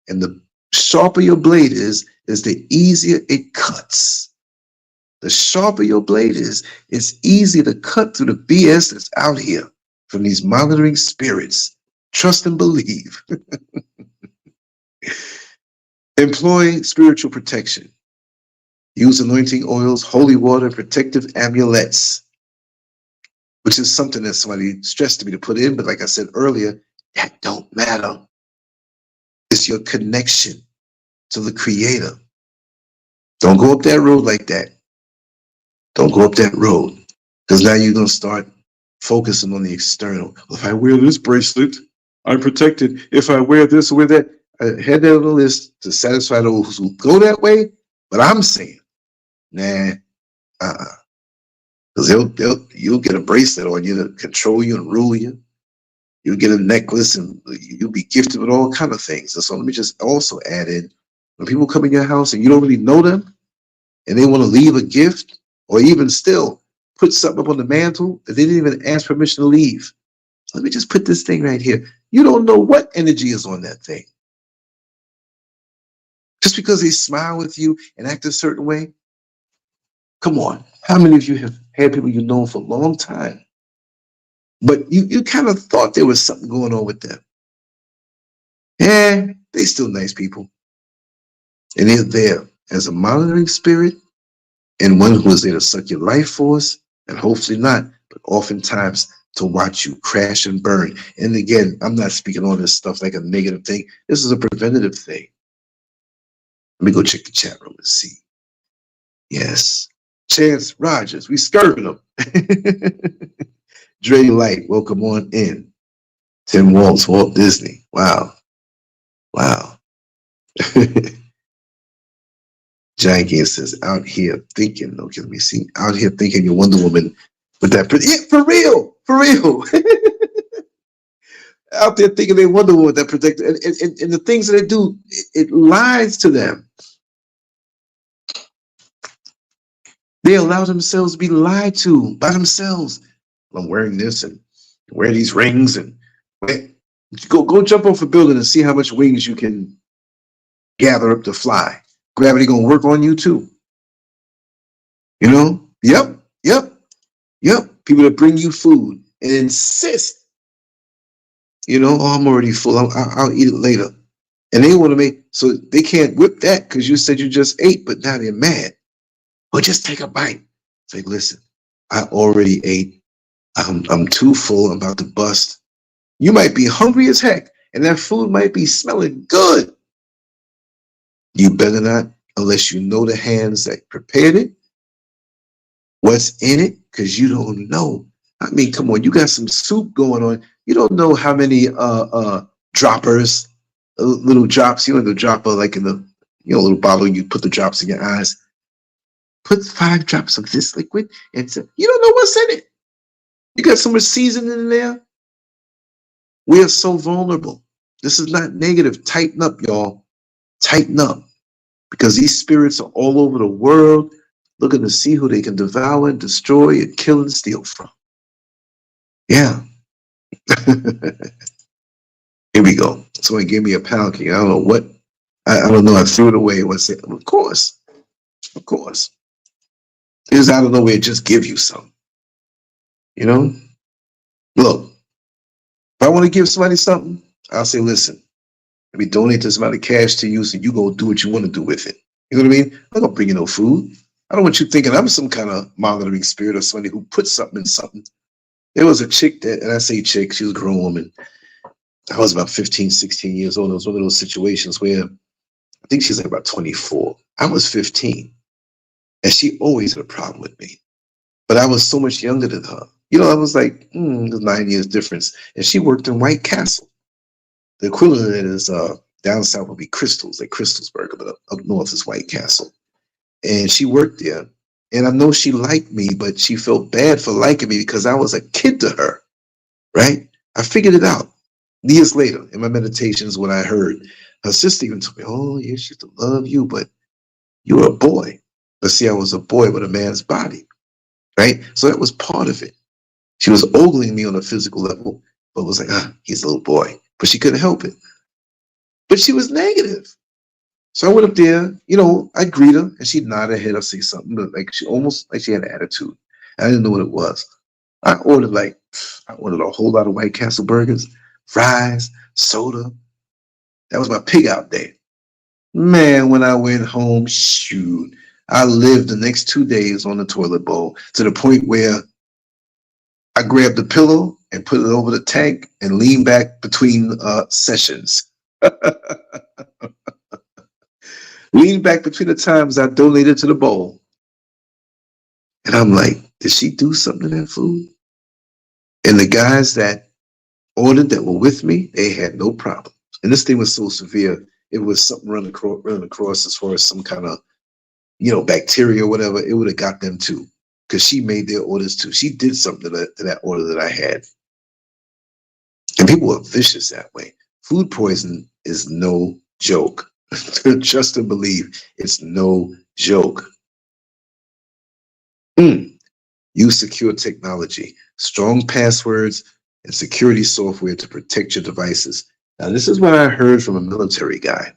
And the sharper your blade is the easier it cuts. The sharper your blade is, it's easier to cut through the BS that's out here from these monitoring spirits. Trust and believe. Employ spiritual protection. Use anointing oils, holy water, protective amulets, which is something that somebody stressed me to put in. But like I said earlier, that don't matter. It's your connection to the Creator. Don't go up that road like that. Don't go up that road, because now you're going to start focusing on the external. Well, if I wear this bracelet, I'm protected. If I wear this or wear that, I had that on the list to satisfy those who go that way. But I'm saying, nah, because you'll get a bracelet on you to control you and rule you. You'll get a necklace and you'll be gifted with all kind of things. And so let me just also add in, when people come in your house and you don't really know them and they want to leave a gift or even still put something up on the mantle that they didn't even ask permission to leave. Let me just put this thing right here. You don't know what energy is on that thing. Just because they smile with you and act a certain way. Come on. How many of you have had people you've known for a long time, but you kind of thought there was something going on with them? Yeah, they still nice people. And they're there as a monitoring spirit and one who is there to suck your life force, and hopefully not, but oftentimes to watch you crash and burn. And again, I'm not speaking on this stuff like a negative thing. This is a preventative thing. Let me go check the chat room and see. Yes. Chance Rogers, we skirting them. Dre Light, welcome on in. Tim Waltz, Walt Disney. Wow. Wow. Giant Game says, out here thinking, okay, let me see. Out here thinking you're Wonder Woman with that. Yeah, for real. For real. Out there thinking they Wonder Woman that protect. And the things that they do, it lies to them. They allow themselves to be lied to by themselves. I'm wearing this and wear these rings and go jump off a building and see how much wings you can gather up to fly. Gravity gonna work on you too. You know? Yep. People that bring you food and insist, you know, oh, I'm already full. I'll eat it later. And they want to make, so they can't whip that because you said you just ate, but now they're mad. Well, just take a bite. It's like, listen, I already ate. I'm too full. I'm about to bust. You might be hungry as heck, and that food might be smelling good. You better not, unless you know the hands that prepared it, what's in it, because you don't know. I mean, come on, you got some soup going on. You don't know how many droppers, little drops. You know, the dropper, like in the little bottle, you put the drops in your eyes. Put 5 drops of this liquid, and you don't know what's in it. You got so much seasoning in there. We are so vulnerable. This is not negative. Tighten up, y'all. Tighten up. Because these spirits are all over the world looking to see who they can devour and destroy and kill and steal from. Yeah. Here we go. Someone gave me a pound cake. I don't know what. I don't know. I threw it away. What's it? Of course. Of course. It's out of nowhere. Just give you some. You know? Look, if I want to give somebody something, I'll say, listen, let me donate this amount of cash to you so you go do what you want to do with it. You know what I mean? I'm not going to bring you no food. I don't want you thinking I'm some kind of monitoring spirit or somebody who puts something in something. There was a chick that, and I say chick, she was a grown woman. I was about 15, 16 years old. It was one of those situations where I think she's like about 24. I was 15. And she always had a problem with me. But I was so much younger than her. I was like, there's 9 years difference. And she worked in White Castle. The equivalent is down south would be Crystals, like Crystalsburg, but up north is White Castle. And she worked there. And I know she liked me, but she felt bad for liking me because I was a kid to her, right? I figured it out years later in my meditations when I heard her sister even told me, oh, yeah, she used to love you, but you were a boy. But see, I was a boy with a man's body, right? So that was part of it. She was ogling me on a physical level, but was like, he's a little boy. But she couldn't help it. But she was negative. So I went up there, I'd greet her, and she'd nod her head or say something, but like she almost like she had an attitude. I didn't know what it was. I ordered a whole lot of White Castle burgers, fries, soda. That was my pig out day. Man, when I went home, shoot, I lived the next 2 days on the toilet bowl to the point where I grabbed the pillow and put it over the tank and leaned back between sessions. Leaned back between the times I donated to the bowl. And I'm like, did she do something to that food? And the guys that ordered that were with me, they had no problem. And this thing was so severe, it was something running across as far as some kind of, bacteria or whatever. It would have got them too, because she made their orders too. She did something to that order that I had. And people are vicious that way. Food poison is no joke. Trust and believe, it's no joke. Use secure technology, strong passwords, and security software to protect your devices. Now, this is what I heard from a military guy.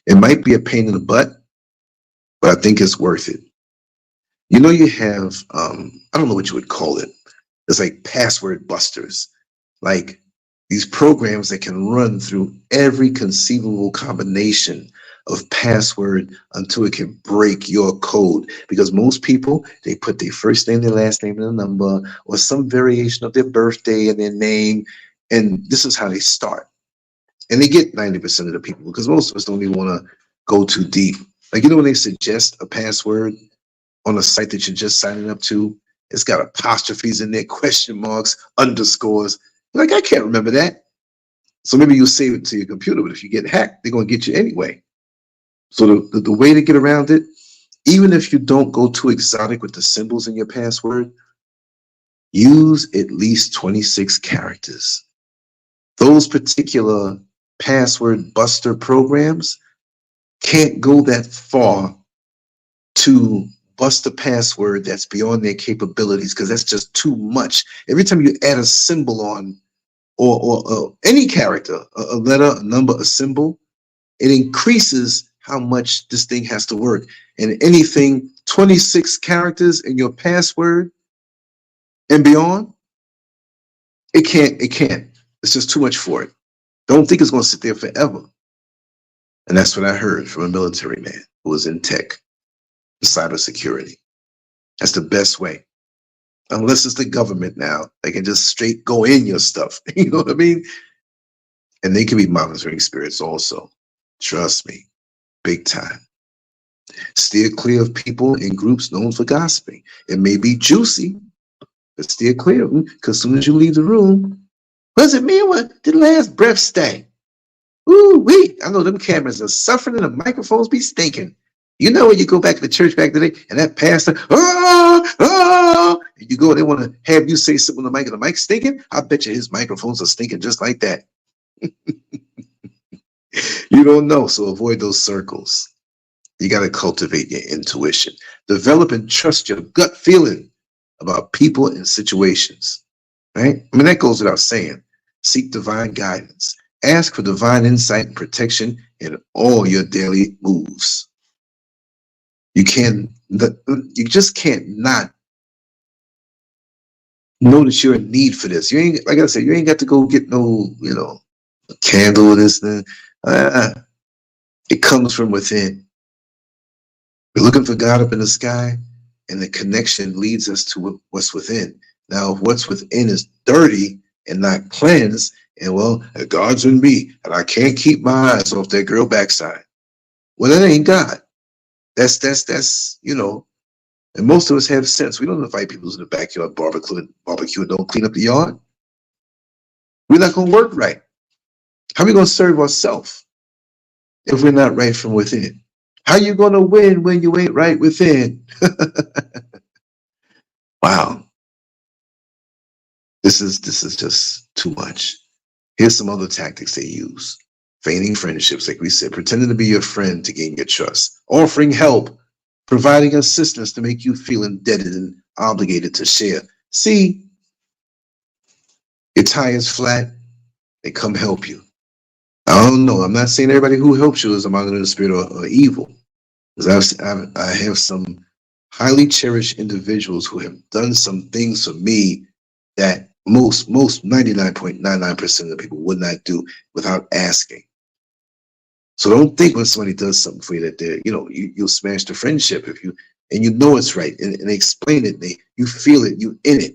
It might be a pain in the butt, but I think it's worth it. You have, I don't know what you would call it. It's like password busters, like these programs that can run through every conceivable combination of password until it can break your code. Because most people, they put their first name, their last name, and a number, or some variation of their birthday and their name, and this is how they start. And they get 90% of the people, because most of us don't even want to go too deep. Like, when they suggest a password on a site that you're just signing up to, it's got apostrophes in there, question marks, underscores. Like, I can't remember that. So maybe you'll save it to your computer, but if you get hacked, they're going to get you anyway. So the way to get around it, even if you don't go too exotic with the symbols in your password, use at least 26 characters. Those particular password buster programs can't go that far to bust a password that's beyond their capabilities, because that's just too much. Every time you add a symbol on, or any character, a letter, a number, a symbol, it increases how much this thing has to work. And anything 26 characters in your password and beyond, it can't. It's just too much for it. Don't think it's going to sit there forever. And that's what I heard from a military man who was in tech, cybersecurity. That's the best way. Unless it's the government now, they can just straight go in your stuff. You know what I mean? And they can be monitoring spirits also. Trust me, big time. Steer clear of people in groups known for gossiping. It may be juicy, but steer clear of them, because as soon as you leave the room, was it me or what? Did last breath stay? Ooh, wait, I know them cameras are suffering and the microphones be stinking. When you go back to the church back today and that pastor, and you go, they want to have you say something on the mic and the mic's stinking. I bet you his microphones are stinking just like that. You don't know, so avoid those circles. You got to cultivate your intuition. Develop and trust your gut feeling about people and situations, right? I mean, that goes without saying. Seek divine guidance. Ask for divine insight and protection in all your daily moves. You just can't not know that you're in need for this. You ain't, like I said, you ain't got to go get no, a candle or this thing. It comes from within. We're looking for God up in the sky, and the connection leads us to what's within. Now, if what's within is dirty and not cleansed, and well, God's in me, and I can't keep my eyes off that girl backside. Well, that ain't God. That's And most of us have sense. We don't invite people to the backyard barbecue and don't clean up the yard. We're not going to work right. How are we going to serve ourselves if we're not right from within? How are you going to win when you ain't right within? Wow. This is just too much. Here's some other tactics they use. Feigning friendships, like we said, pretending to be your friend to gain your trust, offering help, providing assistance to make you feel indebted and obligated to share. See, your tire's flat, they come help you. I don't know. I'm not saying everybody who helps you is a monster of the spirit or evil. Because I have some highly cherished individuals who have done some things for me that most 99.99% of the people would not do without asking. So don't think when somebody does something for you that they're, you'll smash the friendship if you know it's right and they explain it, you feel it, you in it.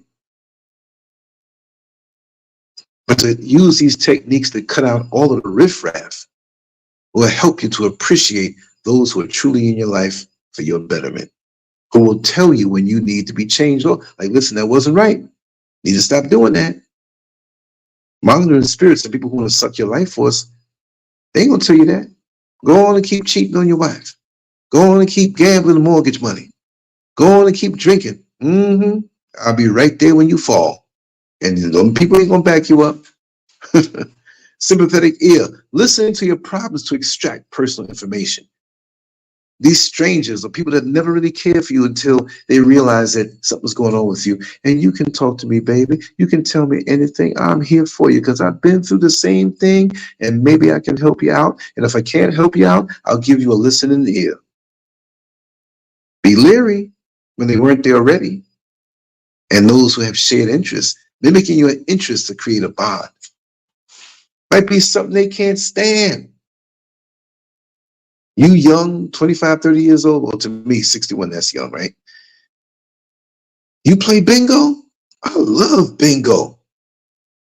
But to use these techniques to cut out all of the riffraff will help you to appreciate those who are truly in your life for your betterment, who will tell you when you need to be changed. Or like, listen, that wasn't right. Need to stop doing that. Monitoring spirits and people who want to suck your life force, they ain't gonna tell you that. Go on and keep cheating on your wife. Go on and keep gambling the mortgage money. Go on and keep drinking. I'll be right there when you fall. And them people ain't gonna back you up. Sympathetic ear, listening to your problems to extract personal information. These strangers are people that never really care for you until they realize that something's going on with you. And you can talk to me, baby. You can tell me anything. I'm here for you because I've been through the same thing and maybe I can help you out. And if I can't help you out, I'll give you a listening ear. Be leery when they weren't there already. And those who have shared interests, mimicking your interest to create a bond. Might be something they can't stand. You young, 25, 30 years old, well, to me, 61, that's young, right? You play bingo? I love bingo.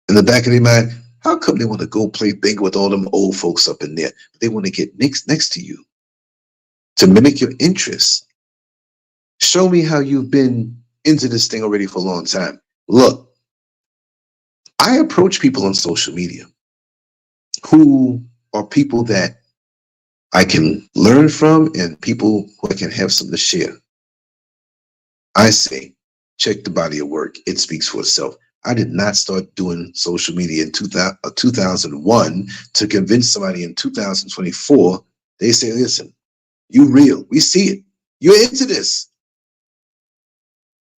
In the back of their mind, how come they want to go play bingo with all them old folks up in there? They want to get next to you to mimic your interests. Show me how you've been into this thing already for a long time. Look, I approach people on social media who are people that I can learn from and people who I can have something to share. I say, check the body of work. It speaks for itself. I did not start doing social media in 2001 to convince somebody in 2024. They say, listen, you real. We see it. You're into this.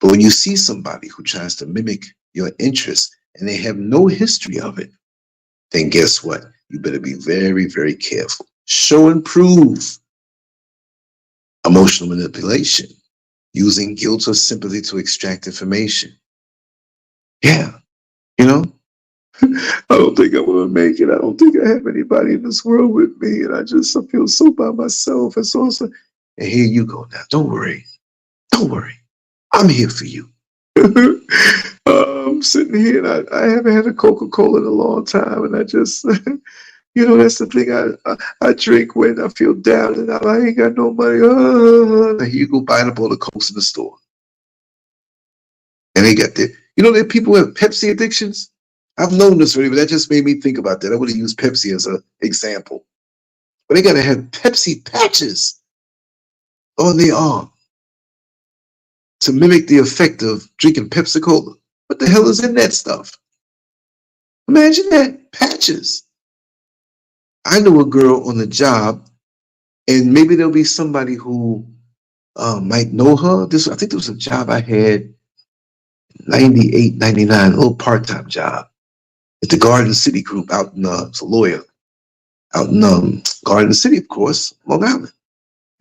But when you see somebody who tries to mimic your interests and they have no history of it, then guess what? You better be very, very careful. Show and prove. Emotional manipulation. Using guilt or sympathy to extract information. Yeah, I don't think I'm going to make it. I don't think I have anybody in this world with me. And I feel so by myself. And and here you go now. Don't worry. Don't worry. I'm here for you. I'm sitting here and I haven't had a Coca-Cola in a long time. And I just, that's the thing I drink when I feel down and I ain't got no money. Now here you go buying up all the Cokes in the store. And they got there are people who have Pepsi addictions. I've known this already, but that just made me think about that. I would have used Pepsi as an example. But they got to have Pepsi patches on their arm to mimic the effect of drinking Pepsi-Cola. What the hell is in that stuff? Imagine that, patches. I know a girl on the job, and maybe there'll be somebody who might know her. I think there was a job I had 98, 99, a little part-time job at the Garden City Group out in, it's a lawyer, out in Garden City, of course, Long Island.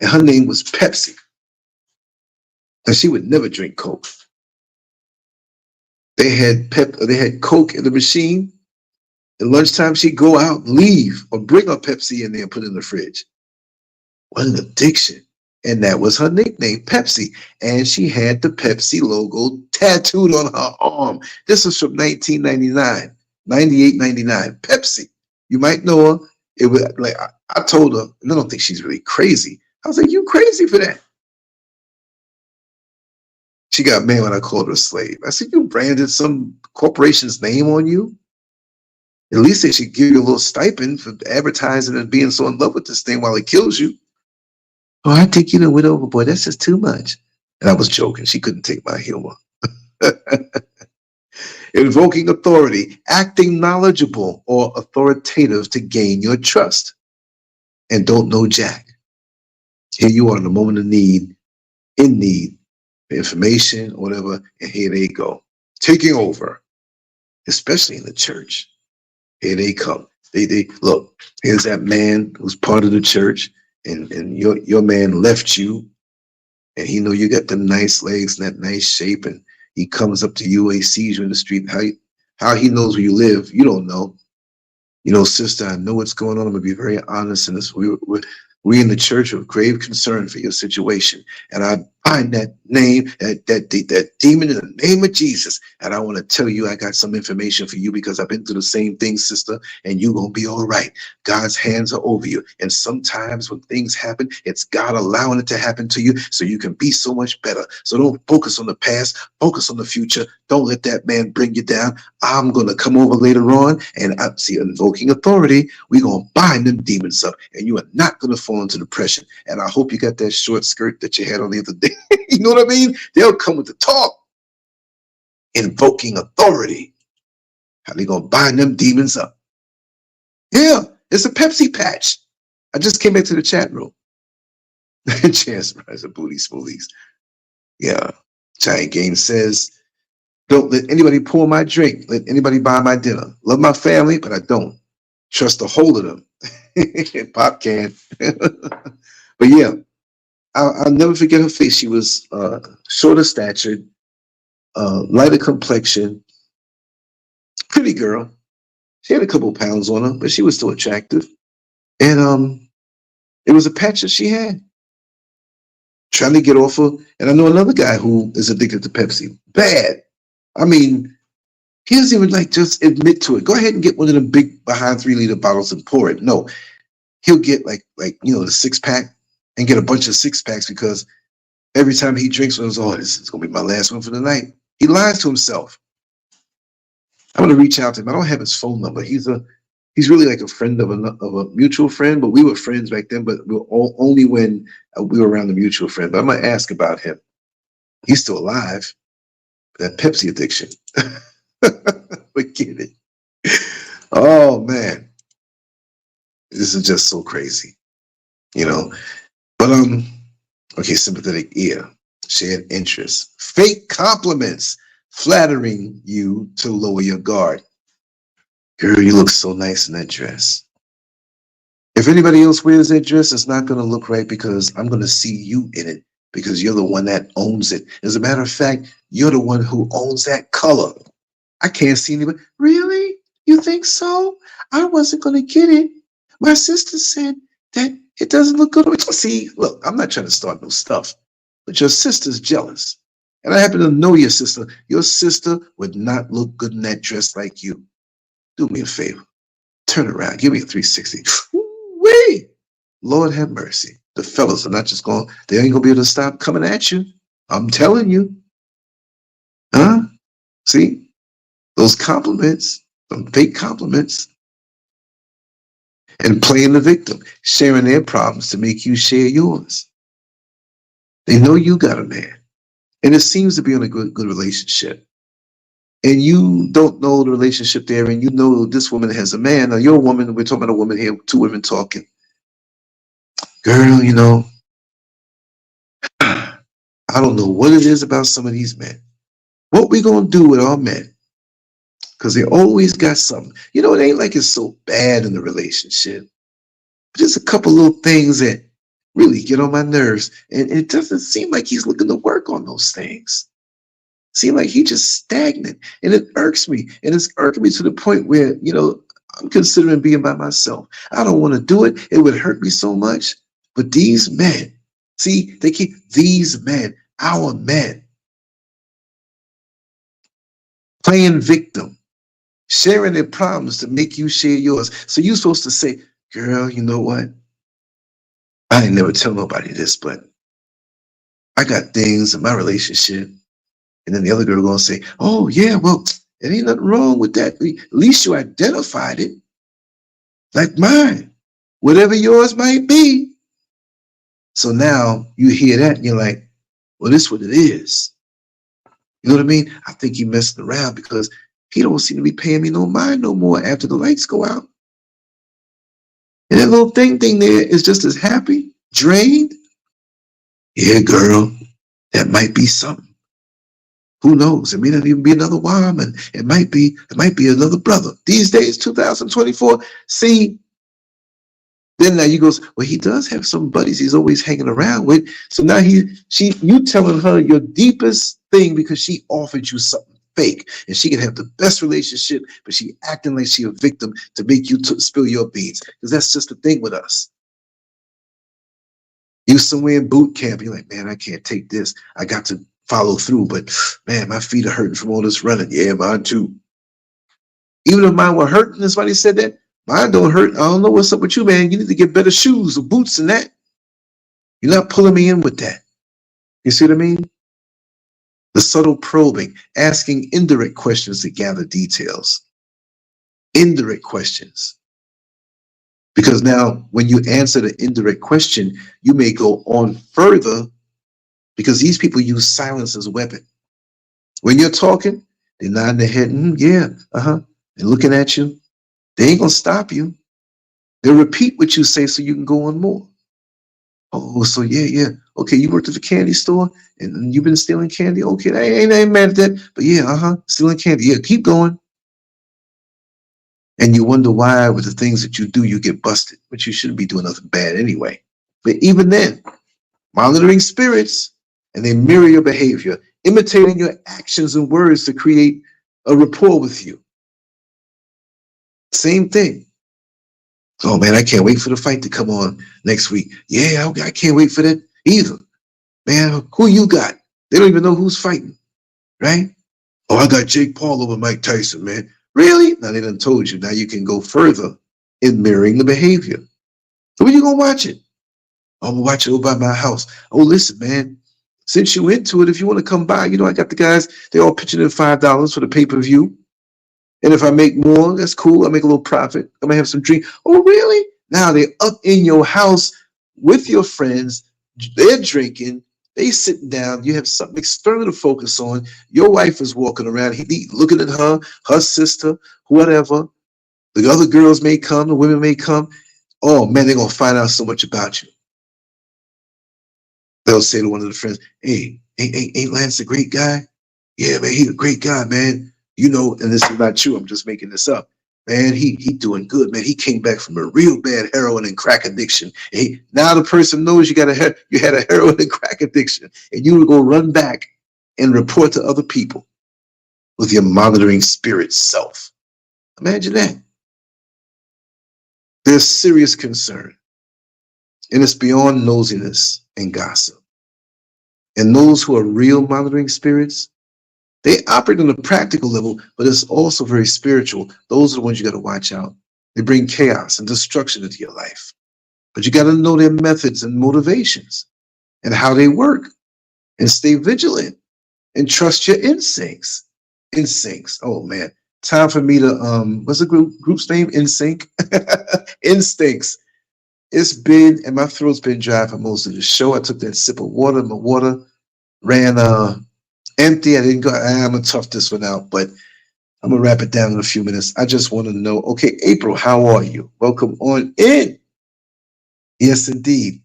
And her name was Pepsi. And she would never drink Coke. They had Coke in the machine. At lunchtime, she'd go out, leave, or bring her Pepsi in there and put it in the fridge. What an addiction. And that was her nickname, Pepsi. And she had the Pepsi logo tattooed on her arm. This was from 1999, 98, 99. Pepsi. You might know her. It was like, I told her, and I don't think she's really crazy. I was like, you crazy for that. She got mad when I called her a slave. I said, you branded some corporation's name on you? At least they should give you a little stipend for advertising and being so in love with this thing while it kills you. Oh, I think you went overboard. That's just too much. And I was joking. She couldn't take my humor. Invoking authority, acting knowledgeable or authoritative to gain your trust. And don't know jack. Here you are in the moment of need, in need, for information, or whatever, and here they go. Taking over, especially in the church. Here they come. They look, here's that man who's part of the church, and your man left you, and he know you got them nice legs and that nice shape, and he comes up to you, he sees you in the street. How he knows where you live, you don't know. You know, sister, I know what's going on. I'm gonna be very honest in this. We in the church have grave concern for your situation, and I bind that name, that demon in the name of Jesus. And I want to tell you, I got some information for you because I've been through the same thing, sister, and you're gonna be all right. God's hands are over you, and sometimes when things happen, it's God allowing it to happen to you so you can be so much better. So don't focus on the past, focus on the future. Don't let that man bring you down. I'm gonna come over later on, and I see invoking authority. We're gonna bind them demons up, and you are not gonna fall into depression. And I hope you got that short skirt that you had on the other day. You know what I mean? They'll come with the talk. Invoking authority. How they gonna bind them demons up? Yeah, it's a Pepsi patch. I just came back to the chat room. Chance rise of booty smoothies. Yeah. Giant Game says, don't let anybody pour my drink. Let anybody buy my dinner. Love my family, but I don't trust the whole of them. Pop can. But yeah, I'll never forget her face. She was shorter statured, lighter complexion, pretty girl. She had a couple pounds on her, but she was still attractive. And it was a patch that she had. Trying to get off her. And I know another guy who is addicted to Pepsi. Bad. I mean, he doesn't even like just admit to it. Go ahead and get one of them big behind 3-liter bottles and pour it. No, he'll get like you know, the 6-pack and get a bunch of 6-packs because every time he drinks one, oh, this is gonna be my last one for the night. He lies to himself. I'm gonna reach out to him. I don't have his phone number. He's really like a friend of a mutual friend, but we were friends back then. But we were only when we were around the mutual friend. But I'm gonna ask about him. He's still alive. That Pepsi addiction. Forget it. Oh man, this is just so crazy, you know. But okay, sympathetic ear, shared interest, fake compliments, flattering you to lower your guard. Girl, you look so nice in that dress. If anybody else wears that dress, it's not going to look right because I'm going to see you in it because you're the one that owns it. As a matter of fact, you're the one who owns that color. I can't see anybody. Really? You think so? I wasn't going to get it. My sister said that it doesn't look good. See, look, I'm not trying to start no stuff, but your sister's jealous. And I happen to know your sister. Your sister would not look good in that dress like you. Do me a favor. Turn around. Give me a 360. Wee! Lord have mercy. The fellas are not just going, they ain't going to be able to stop coming at you. I'm telling you. Huh? See? Those compliments, some fake compliments. And playing the victim, sharing their problems to make you share yours. They know you got a man. And it seems to be in a good relationship. And you don't know the relationship there, and you know this woman has a man. Now, you're a woman. We're talking about a woman here, 2 women talking. Girl, you know, I don't know what it is about some of these men. What we gonna do with our men? Because they always got something. You know, it ain't like it's so bad in the relationship. But just a couple little things that really get on my nerves. And it doesn't seem like he's looking to work on those things. Seem like he's just stagnant. And it irks me. And it's irking me to the point where, you know, I'm considering being by myself. I don't want to do it. It would hurt me so much. But these men, see, they keep these men, our men, playing victim, sharing their problems to make you share yours. So you're supposed to say, girl, you know what? I ain't never tell nobody this, but I got things in my relationship And then the other girl gonna say, oh yeah, well, it ain't nothing wrong with that. At least you identified it. Like mine. Whatever yours might be. So now you hear that and you're like, well, this is what it is. You know what I mean? I think he messed around because he don't seem to be paying me no mind no more after the lights go out. And that little thing there is just as happy, drained. Yeah, girl, that might be something. Who knows? It may not even be another woman. It might be another brother. These days, 2024, see, then now you goes, well, he does have some buddies he's always hanging around with. So now you telling her your deepest thing because she offered you something fake. And she can have the best relationship, but she acting like she a victim to make you spill your beans. Because that's just the thing with us. You somewhere in boot camp, you're like, man, I can't take this. I got to follow through, but man, my feet are hurting from all this running. Yeah, mine too. Even if mine were hurting, and somebody said that, mine don't hurt. I don't know what's up with you, man. You need to get better shoes or boots than that. You're not pulling me in with that. You see what I mean? The subtle probing, asking indirect questions to gather details. Indirect questions. Because now when you answer the indirect question, you may go on further because these people use silence as a weapon. When you're talking, they're nodding their head, yeah, they're looking at you. They ain't gonna stop you. They'll repeat what you say so you can go on more. Oh, so yeah. Okay, you worked at the candy store and you've been stealing candy? Okay, I ain't mad at that. But yeah, stealing candy. Yeah, keep going. And you wonder why with the things that you do, you get busted, but you shouldn't be doing nothing bad anyway. But even then, monitoring spirits, and they mirror your behavior, imitating your actions and words to create a rapport with you. Same thing. Oh man, I can't wait for the fight to come on next week. Yeah, I can't wait for that either. Man, who you got? They don't even know who's fighting, right? Oh, I got Jake Paul over Mike Tyson, man. Really? Now they done told you. Now you can go further in mirroring the behavior. So when you gonna watch it? Oh, I'm gonna watch it over by my house. Oh, listen, man. Since you into it, if you want to come by, I got the guys, they're all pitching in $5 for the pay-per-view. And if I make more, that's cool. I make a little profit. I'm gonna have some drink. Oh, really? Now they're up in your house with your friends. They're drinking. They sitting down. You have something external to focus on. Your wife is walking around. He looking at her sister, whatever. The other girls may come. The women may come. Oh man, they're gonna find out so much about you. They'll say to one of the friends, hey, ain't Lance a great guy? Yeah, man, he's a great guy, man. And this is not true. I'm just making this up. Man, he doing good, man. He came back from a real bad heroin and crack addiction. Now the person knows you had a heroin and crack addiction, and you will go run back and report to other people with your monitoring spirit self. Imagine that. There's serious concern, and it's beyond nosiness and gossip. And those who are real monitoring spirits, they operate on a practical level, but it's also very spiritual. Those are the ones you got to watch out. They bring chaos and destruction into your life. But you got to know their methods and motivations and how they work, and stay vigilant and trust your instincts. Instincts. Oh man. Time for me to what's the group's name? InSync. Instincts. It's been, and my throat's been dry for most of the show. I took that sip of water. My water ran empty. I didn't go. I'm gonna tough this one out, but I'm gonna wrap it down in a few minutes. I just want to know. Okay, April, how are you? Welcome on in. Yes, indeed.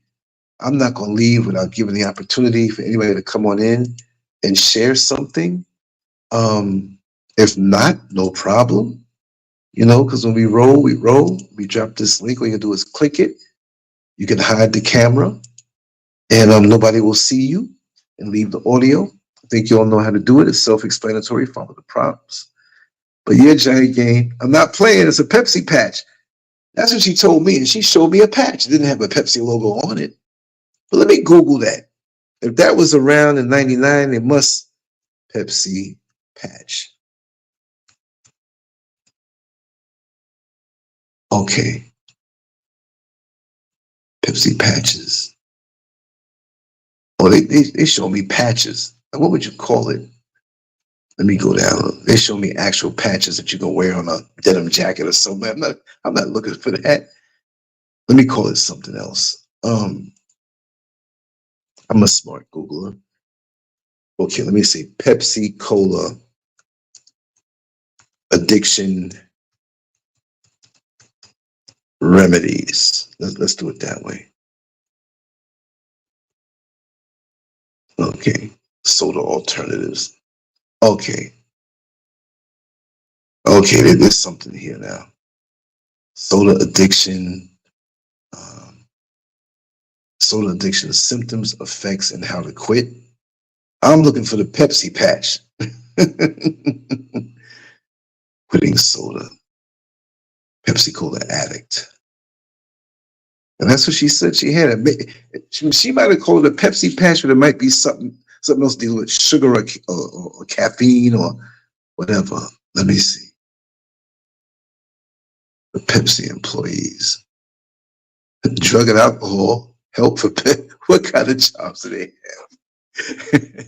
I'm not gonna leave without giving the opportunity for anybody to come on in and share something. If not, no problem. Because when we roll. We drop this link. All you can do is click it. You can hide the camera, and nobody will see you, and leave the audio. I think you all know how to do it. It's self-explanatory. Follow the prompts. But yeah, Giant Game, I'm not playing. It's a Pepsi patch. That's what she told me, and she showed me a patch. It didn't have a Pepsi logo on it. But let me Google that. If that was around in '99, it must Pepsi patch. Okay. Pepsi patches. Oh, they show me patches. What would you call it? Let me go down. They show me actual patches that you can wear on a denim jacket or something. I'm not looking for that. Let me call it something else. I'm a smart Googler. Okay, let me see. Pepsi Cola addiction remedies. Let's do it that way. Okay, soda alternatives. Okay. Okay, there's something here now. Soda addiction. Soda addiction symptoms, effects, and how to quit. I'm looking for the Pepsi patch. Quitting soda. Pepsi Cola addict. And that's what she said she had. She might have called it a Pepsi patch, but it might be something else dealing with sugar or caffeine or whatever. Let me see. The Pepsi employees. Drug and alcohol, help for what kind of jobs do they have?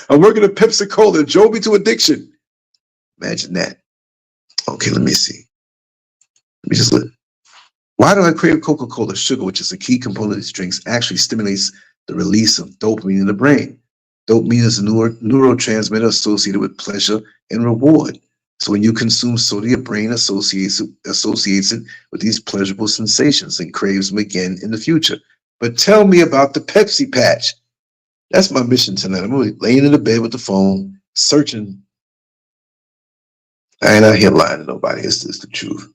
I'm working at Pepsi Cola, drove me to addiction. Imagine that. Okay, let me see. Let me just look. Why do I crave Coca-Cola? Sugar, which is a key component of these drinks, actually stimulates the release of dopamine in the brain. Dopamine is a neurotransmitter associated with pleasure and reward. So when you consume soda, your brain associates it with these pleasurable sensations and craves them again in the future. But tell me about the Pepsi patch. That's my mission tonight. I'm really laying in the bed with the phone, searching. I ain't out here lying to nobody. It's the truth.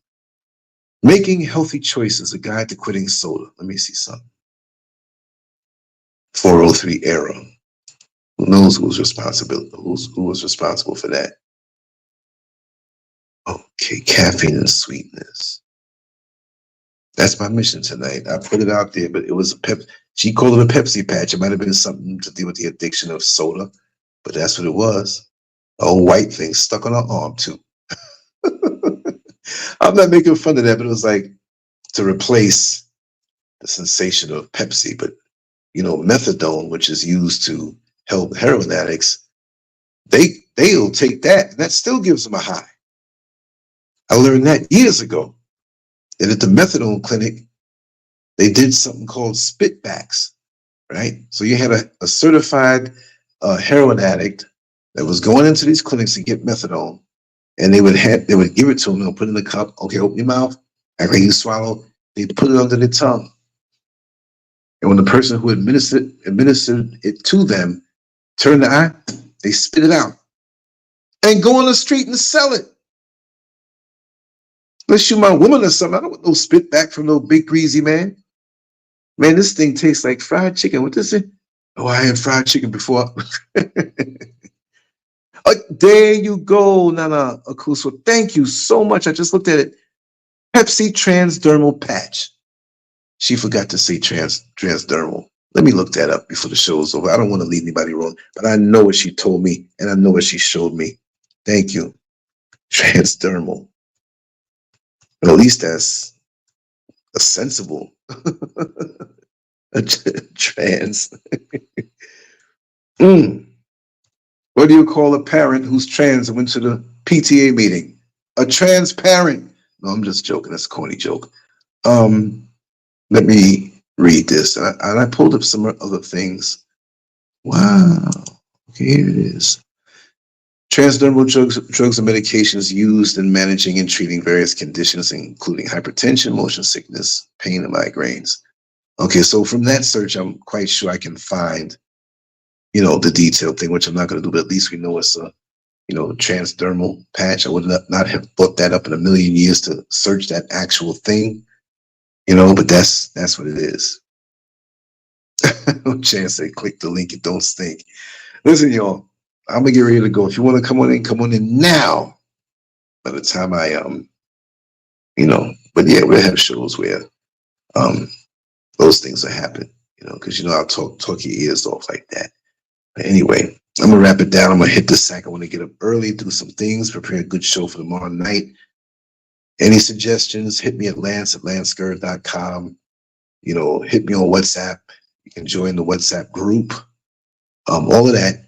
Making healthy choices, a guide to quitting soda. Let me see something. 403 era. Who knows who was responsible for that? Okay, caffeine and sweetness. That's my mission tonight. I put it out there, but it was she called it a Pepsi patch. It might have been something to do with the addiction of soda, but that's what it was. A old white thing stuck on her arm too. I'm not making fun of that, but it was like to replace the sensation of Pepsi. But you know, methadone, which is used to help heroin addicts, they'll take that, and that still gives them a high. I learned that years ago. And at the methadone clinic, they did something called spitbacks, right? So you had a certified heroin addict that was going into these clinics to get methadone, and they would give it to them. They'll put it in the cup. Okay, open your mouth. After you swallow, they put it under their tongue. And when the person who administered it to them turned the eye, they spit it out and go on the street and sell it. Unless you my woman or something, I don't want no spit back from no big greasy man. Man, this thing tastes like fried chicken. What does it? Oh, I had fried chicken before. There you go, Nana Akuso. Thank you so much. I just looked at it. Pepsi transdermal patch. She forgot to say transdermal. Let me look that up before the show's over. I don't want to lead anybody wrong, but I know what she told me, and I know what she showed me. Thank you. Transdermal. But at least that's a sensible trans. What do you call a parent who's trans and went to the PTA meeting? A transparent. No, I'm just joking. That's a corny joke. Let me read this. And I pulled up some other things. Wow. Okay, here it is. Transdermal drugs and medications used in managing and treating various conditions, including hypertension, motion sickness, pain, and migraines. Okay, so from that search, I'm quite sure I can find, the detailed thing, which I'm not going to do, but at least we know it's a, transdermal patch. I would not have brought that up in a million years to search that actual thing, but that's what it is. Chance say, click the link, it don't stink. Listen, y'all. I'm gonna get ready to go. If you want to come on in now. By the time I but yeah, we'll have shows where those things will happen, because I'll talk your ears off like that. But anyway, I'm gonna wrap it down. I'm gonna hit the sack. I want to get up early, do some things, prepare a good show for tomorrow night. Any suggestions, hit me at Lancescurv.com. Hit me on WhatsApp. You can join the WhatsApp group. All of that.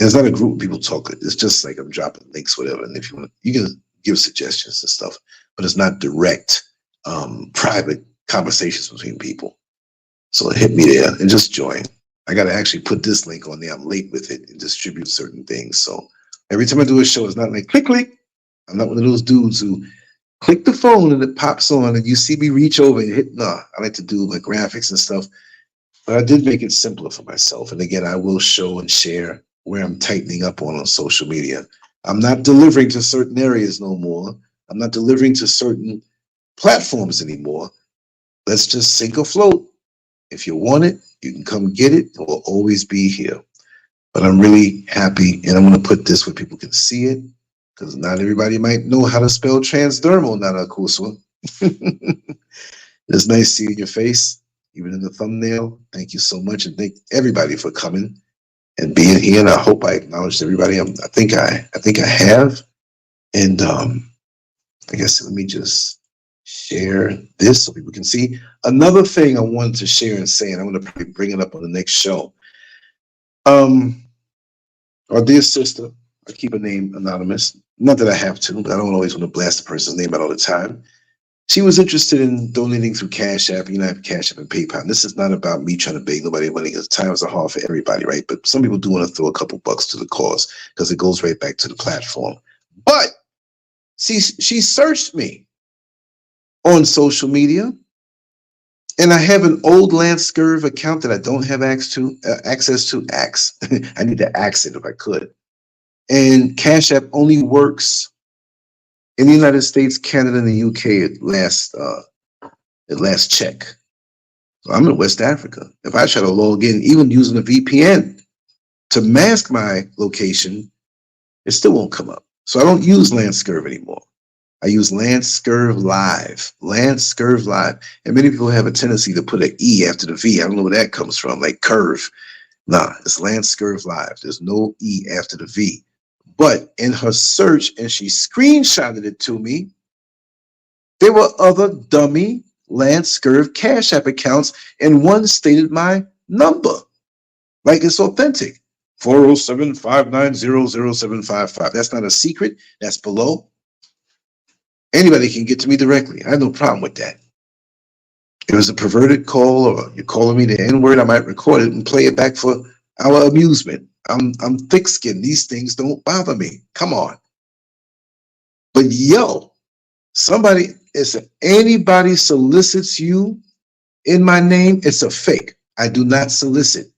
It's not a group of people talking. It's just like I'm dropping links, whatever. And if you want, you can give suggestions and stuff, but it's not direct, private conversations between people. So hit me there and just join. I got to actually put this link on there. I'm late with it and distribute certain things. So every time I do a show, it's not like click, click. I'm not one of those dudes who click the phone and it pops on and you see me reach over and hit. No, I like to do my graphics and stuff. But I did make it simpler for myself. And again, I will show and share where I'm tightening up on social media. I'm not delivering to certain areas no more. I'm not delivering to certain platforms anymore. Let's just sink or float. If you want it, you can come get it. It will always be here. But I'm really happy, and I'm going to put this where people can see it, because not everybody might know how to spell transdermal, not a Kuswa. It's nice seeing your face, even in the thumbnail. Thank you so much, and thank everybody for coming and being here. And I hope I acknowledged everybody. I think I have. And I guess let me just share this so people can see. Another thing I wanted to share and say, and I'm going to probably bring it up on the next show. Our dear sister, I keep her name anonymous. Not that I have to, but I don't always want to blast the person's name out all the time. She was interested in donating through Cash App. You know, I have Cash App and PayPal. And this is not about me trying to beg nobody money, because times are hard for everybody, right? But some people do want to throw a couple bucks to the cause because it goes right back to the platform. But she searched me on social media, and I have an old Lancescurv account that I don't have access to. I need to axe it if I could. And Cash App only works in the United States, Canada, and the UK at last check. So I'm in West Africa. If I try to log in, even using a VPN to mask my location, it still won't come up. So I don't use Lancescurv anymore. I use Lancescurv Live. Lancescurv Live. And many people have a tendency to put an E after the V. I don't know where that comes from, like curve. Nah, it's Lancescurv Live. There's no E after the V. But in her search, and she screenshotted it to me, there were other dummy Lancescurv Cash App accounts, and one stated my number. Like it's authentic. 407-590-0755. That's not a secret. That's below. Anybody can get to me directly. I have no problem with that. If it was a perverted call or you're calling me the N-word, I might record it and play it back for our amusement. I'm thick-skinned. These things don't bother me. Come on. But yo, anybody solicits you in my name, it's a fake. I do not solicit.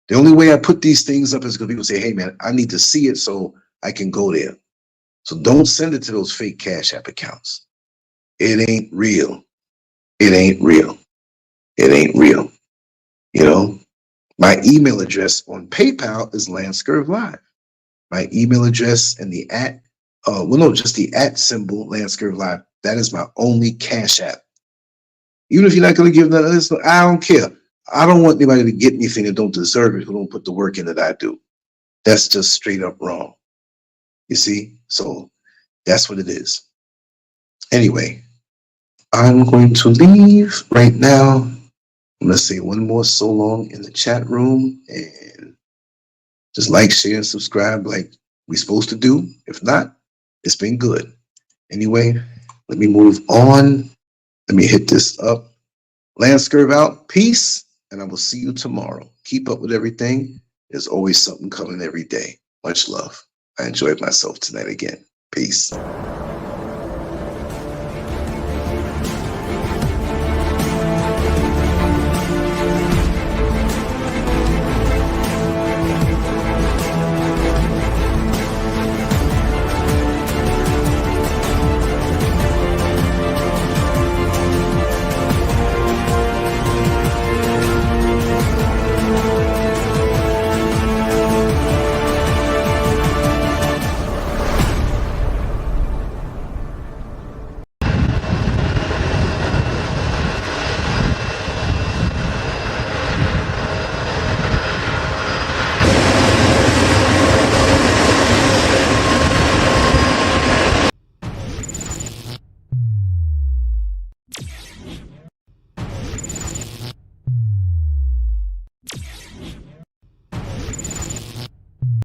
The only way I put these things up is because people say, hey man, I need to see it so I can go there. So don't send it to those fake Cash App accounts. It ain't real. It ain't real. It ain't real. You know, my email address on PayPal is Lancescurv Live. My email address and the just the @ symbol, Lancescurv Live. That is my only Cash App. Even if you're not going to give that, I don't care. I don't want anybody to get anything that don't deserve it, who don't put the work in that I do. That's just straight up wrong. You see? So that's what it is. Anyway, I'm going to leave right now. I'm going to say one more so long in the chat room, and just like, share, and subscribe like we're supposed to do. If not, it's been good. Anyway, let me move on. Let me hit this up. Lancescurv out. Peace, and I will see you tomorrow. Keep up with everything. There's always something coming every day. Much love. I enjoyed myself tonight again. Peace.